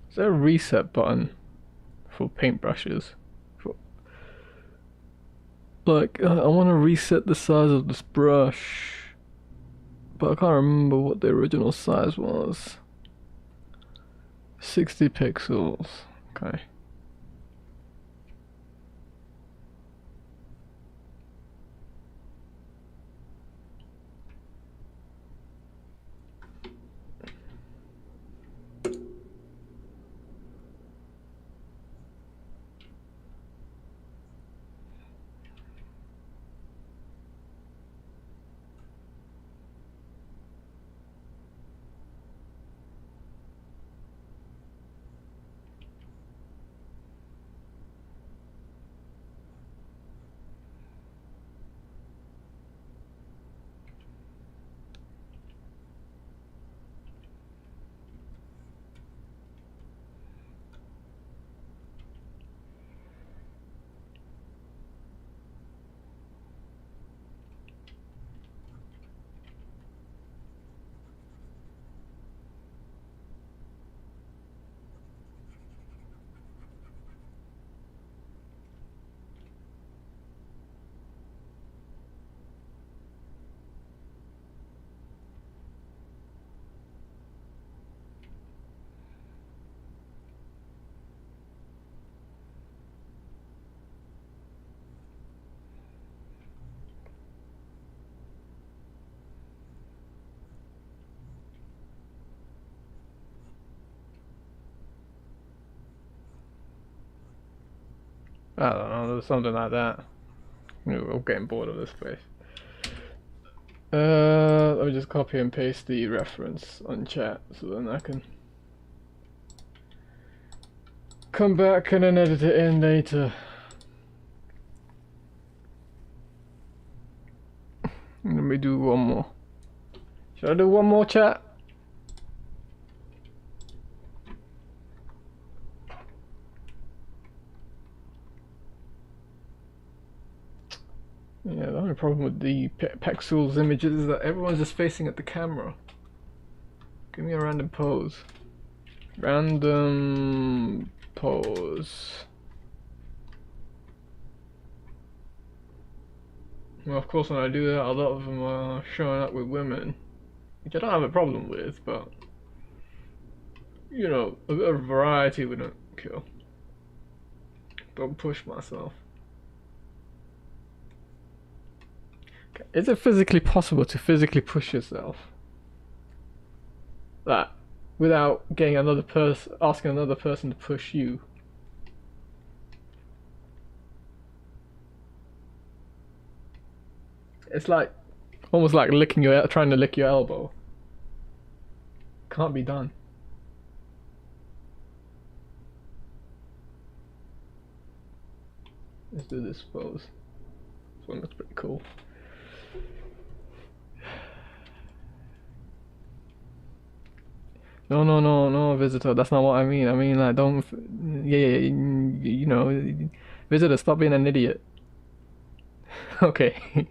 Is there a reset button for paintbrushes? Like, I want to reset the size of this brush, but I can't remember what the original size was. 60 pixels. Okay. I don't know, there's something like that. I'm getting bored of this place. Let me just copy and paste the reference on chat so then I can come back and then edit it in later. Let me do one more. Should I do one more, chat? Yeah, the only problem with the pexels images is that everyone's just facing at the camera. Give me a random pose. Random pose. Well, of course, when I do that, a lot of them are showing up with women, which I don't have a problem with, but you know, a bit of variety wouldn't kill. Don't push myself. Okay. Is it physically possible to physically push yourself? That without getting another person, asking another person to push you? It's like almost like trying to lick your elbow. Can't be done. Let's do this pose. This one looks pretty cool. No, visitor. That's not what I mean. I mean, like, don't. Yeah, you know, visitor, stop being an idiot. Okay.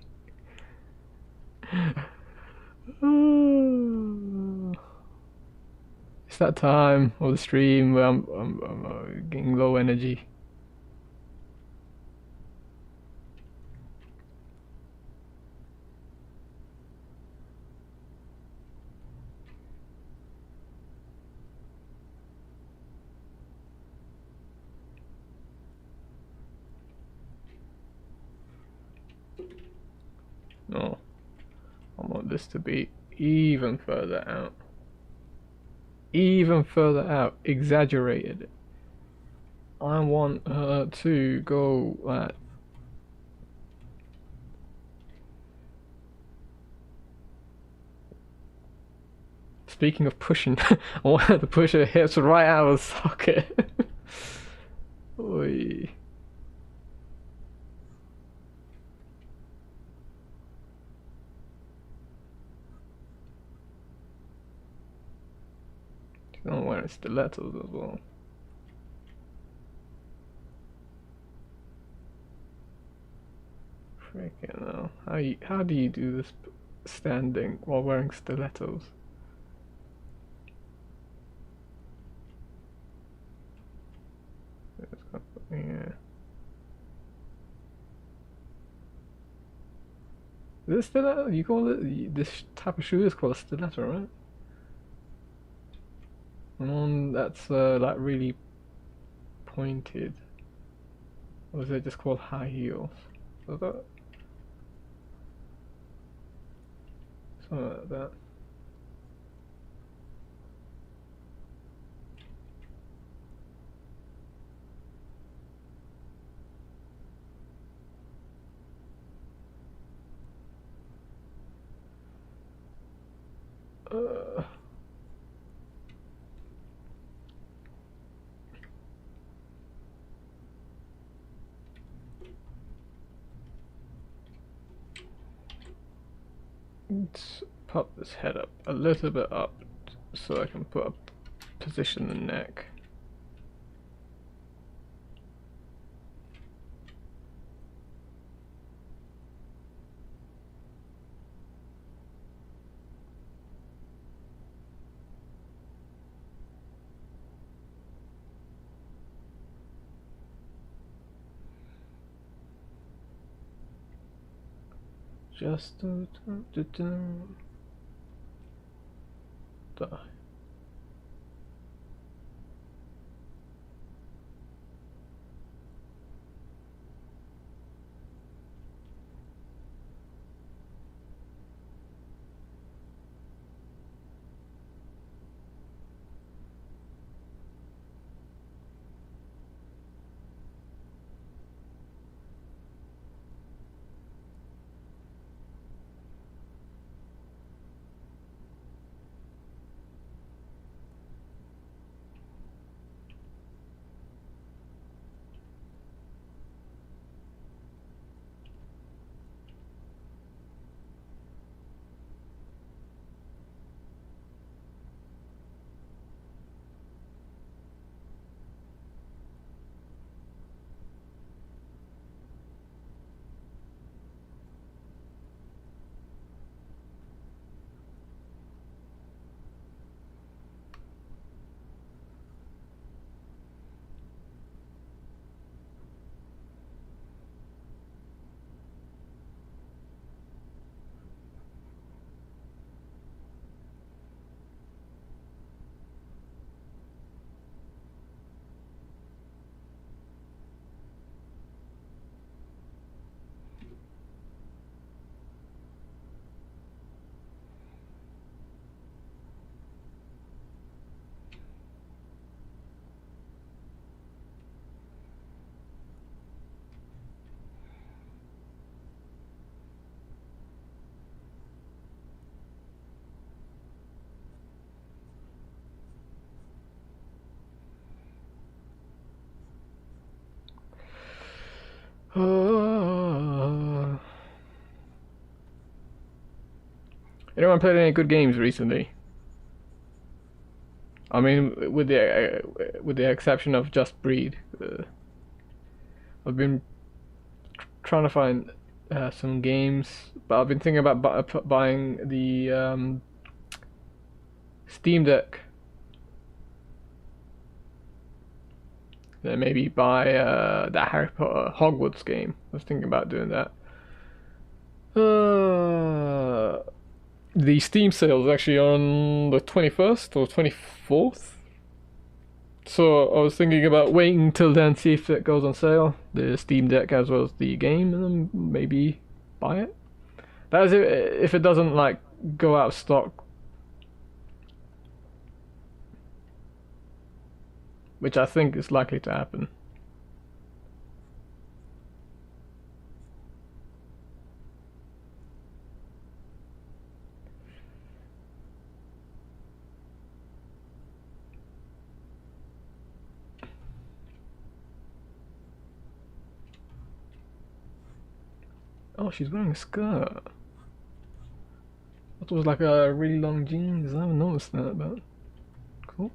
It's that time of the stream where I'm getting low energy. No, I want this to be even further out. Even further out, exaggerated. I want her to go like. Speaking of pushing, I want her to push her hips right out of the socket. Oi. She's not wearing stilettos as well. Freaking hell. How do you do this standing while wearing stilettos? Yeah. Is it stiletto? You call it this type of shoe is called a stiletto, right? One that's like really pointed, or is it just called high heels? Is that something like that? Uh, let's pop this head up a little bit up so I can position the neck. Just die. Anyone played any good games recently? I mean, with the exception of Just Breed, I've been trying to find some games, but I've been thinking about buying the Steam Deck. Then maybe buy that Harry Potter Hogwarts game. I was thinking about doing that. The Steam sale is actually on the 21st or 24th. So I was thinking about waiting until then, see if it goes on sale, the Steam Deck as well as the game, and then maybe buy it. That is if it doesn't like go out of stock, which I think is likely to happen. Oh, she's wearing a skirt. I thought it was like a really long jeans. I haven't noticed that, but cool.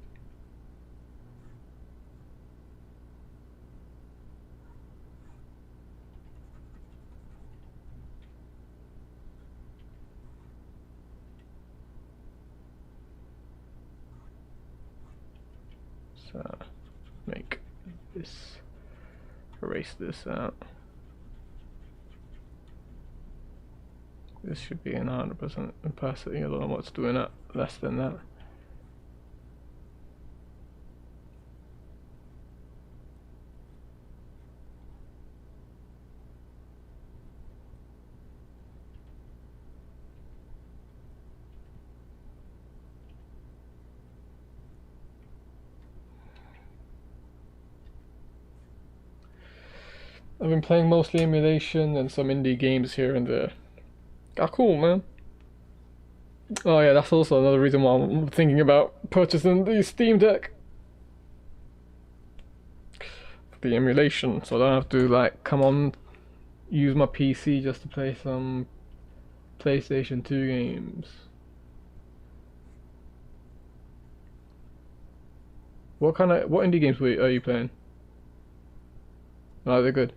So, make this, erase this out. This should be an 100% opacity. I don't know what's doing it less than that. I've been playing mostly emulation and some indie games here and there. Ah, cool, man. Oh yeah, that's also another reason why I'm thinking about purchasing the Steam Deck. The emulation, so I don't have to like come on, use my PC just to play some PlayStation 2 games. What indie games are you playing? Oh, they're good.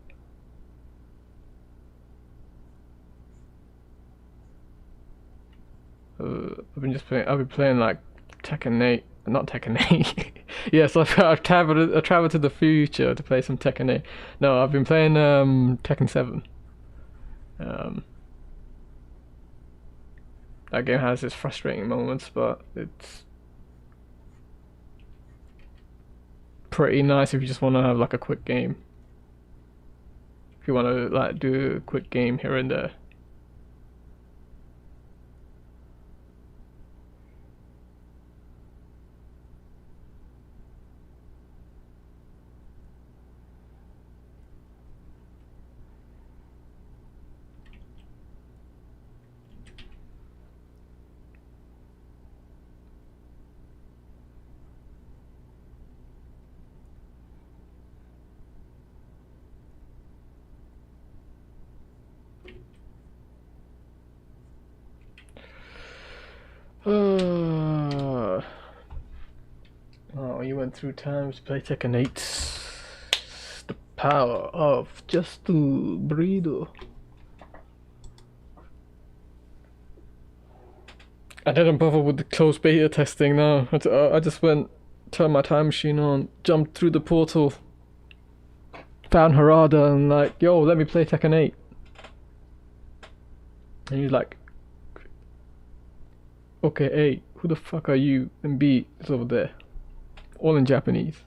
I've been playing like Tekken 8, not Tekken 8. Yes, I've traveled to the future to play some Tekken 8. No, I've been playing Tekken 7. That game has its frustrating moments, but it's pretty nice if you just want to have like a quick game. If you want to like do a quick game here and there. Oh, you went through times to play Tekken 8. The power of just to breathe. I didn't bother with the closed beta testing now. I just went, turned my time machine on, jumped through the portal, found Harada and like, yo, let me play Tekken 8. And he's like, okay, A, who the fuck are you? And B, it's over there. All in Japanese.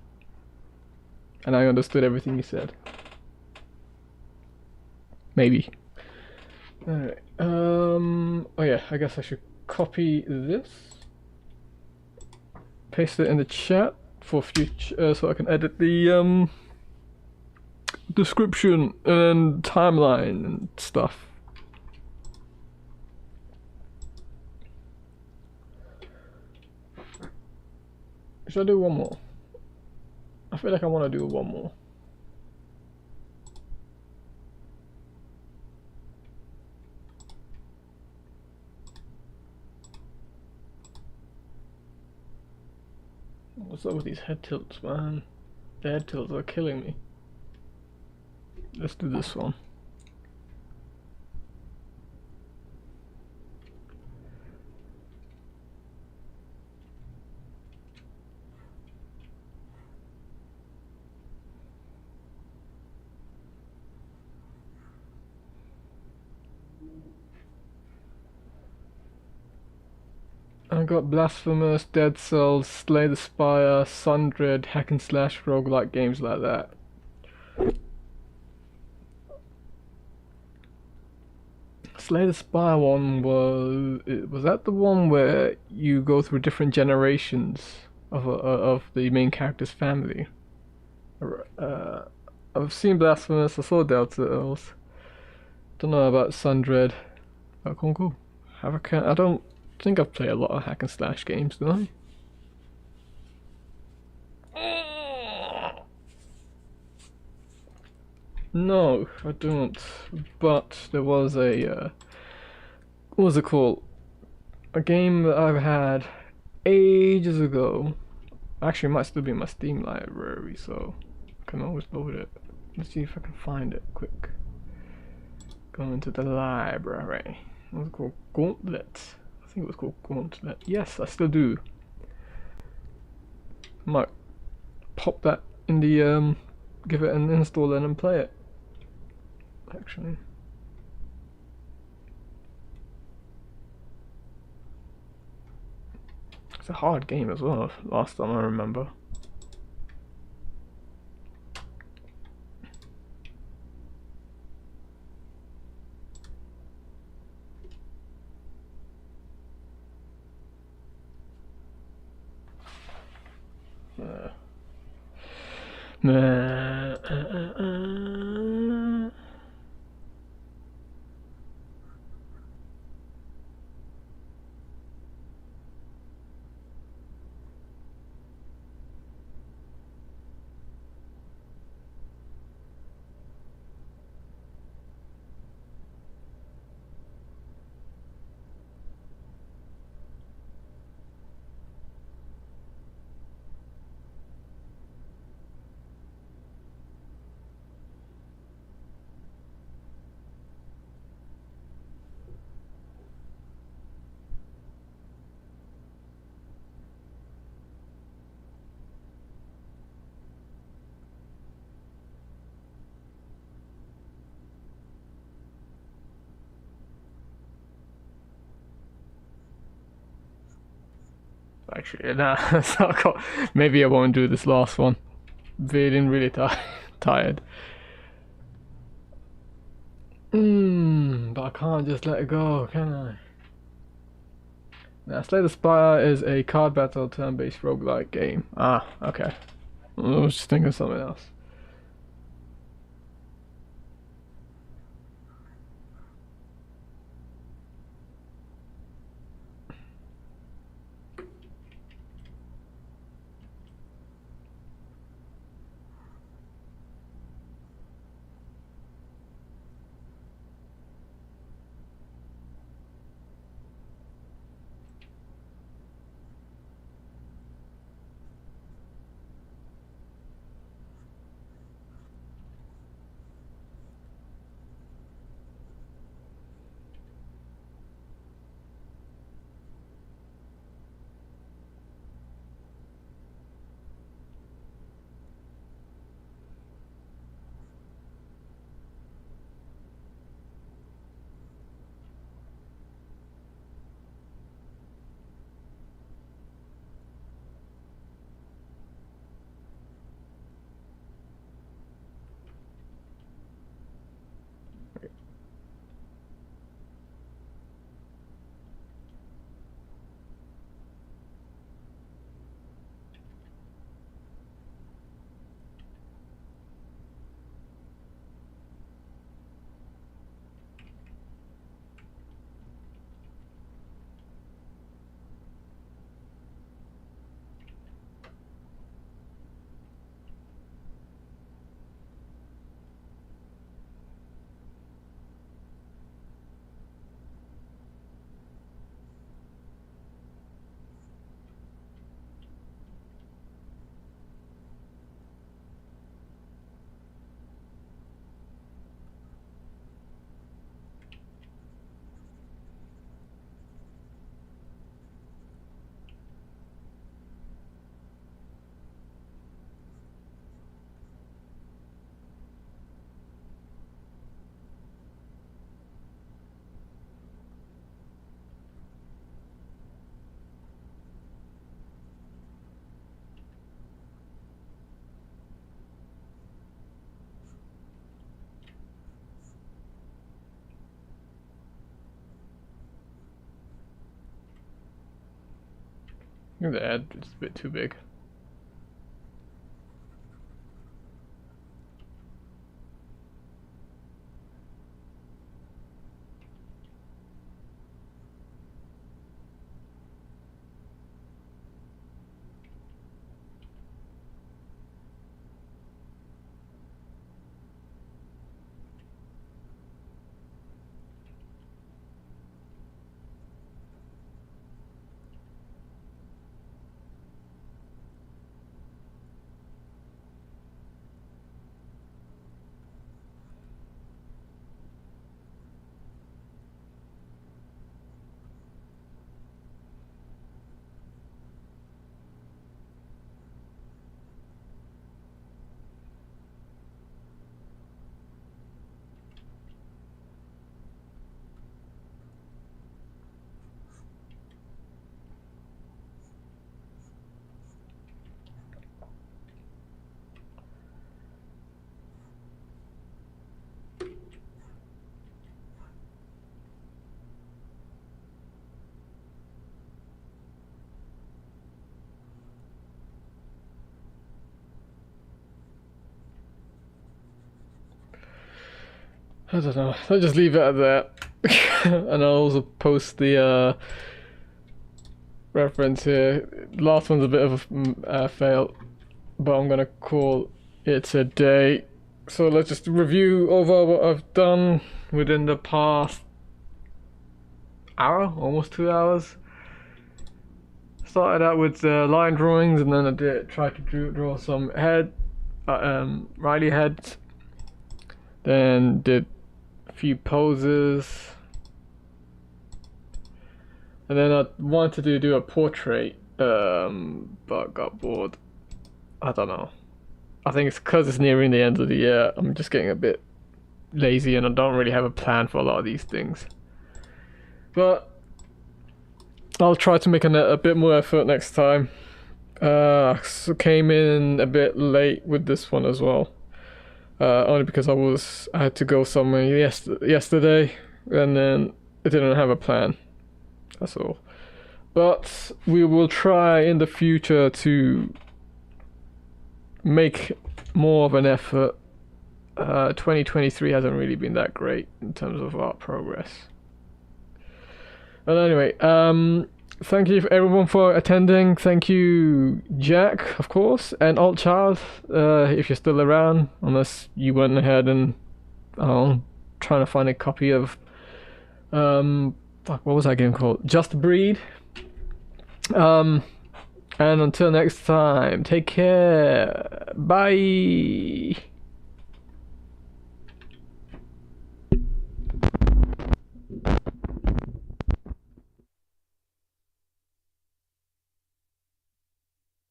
And I understood everything he said. Maybe. Alright. Oh yeah, I guess I should copy this. Paste it in the chat for future, so I can edit the description and timeline and stuff. Should I do one more? I feel like I want to do one more. What's up with these head tilts, man? The head tilts are killing me. Let's do this one. I got Blasphemous, Dead Cells, Slay the Spire, Sundred, hack and slash roguelike games like that. Slay the Spire one was that the one where you go through different generations of the main character's family? I've seen Blasphemous, I saw Dead Cells. Don't know about Sundred. Oh, cool. I don't think I've played a lot of hack and slash games, do I? No, I don't. But there was a what was it called? A game that I've had ages ago. Actually, it might still be in my Steam library, so I can always load it. Let's see if I can find it quick. Go into the library. What was it called? Gauntlet. I think it was called Gauntlet. Yes, I still do. Might pop that in the give it an install and play it. Actually. It's a hard game as well, last time I remember. Actually, nah, it's not cool. Maybe I won't do this last one. Feeling really tired. But I can't just let it go, can I? Now, Slay the Spire is a card battle turn-based roguelike game. Ah, okay. I was just thinking of something else. think the head is a bit too big. I don't know. I'll just leave it at that. And I'll also post the reference here. Last one's a bit of a fail, but I'm gonna call it a day. So let's just review over what I've done within the past hour, almost 2 hours. Started out with line drawings, and then I tried to draw some reily heads. Then did a few poses, and then I wanted to do a portrait, but got bored. I don't know. I think it's because it's nearing the end of the year. I'm just getting a bit lazy, and I don't really have a plan for a lot of these things. But I'll try to make a bit more effort next time. So came in a bit late with this one as well. Only because I had to go somewhere yesterday, and then I didn't have a plan. That's all. But we will try in the future to make more of an effort. 2023 hasn't really been that great in terms of art progress. But anyway, thank you everyone for attending. Thank you, Jack, of course, and Alt Child, if you're still around, unless you went ahead and trying to find a copy of what was that game called? Just Breed. And until next time, take care. Bye.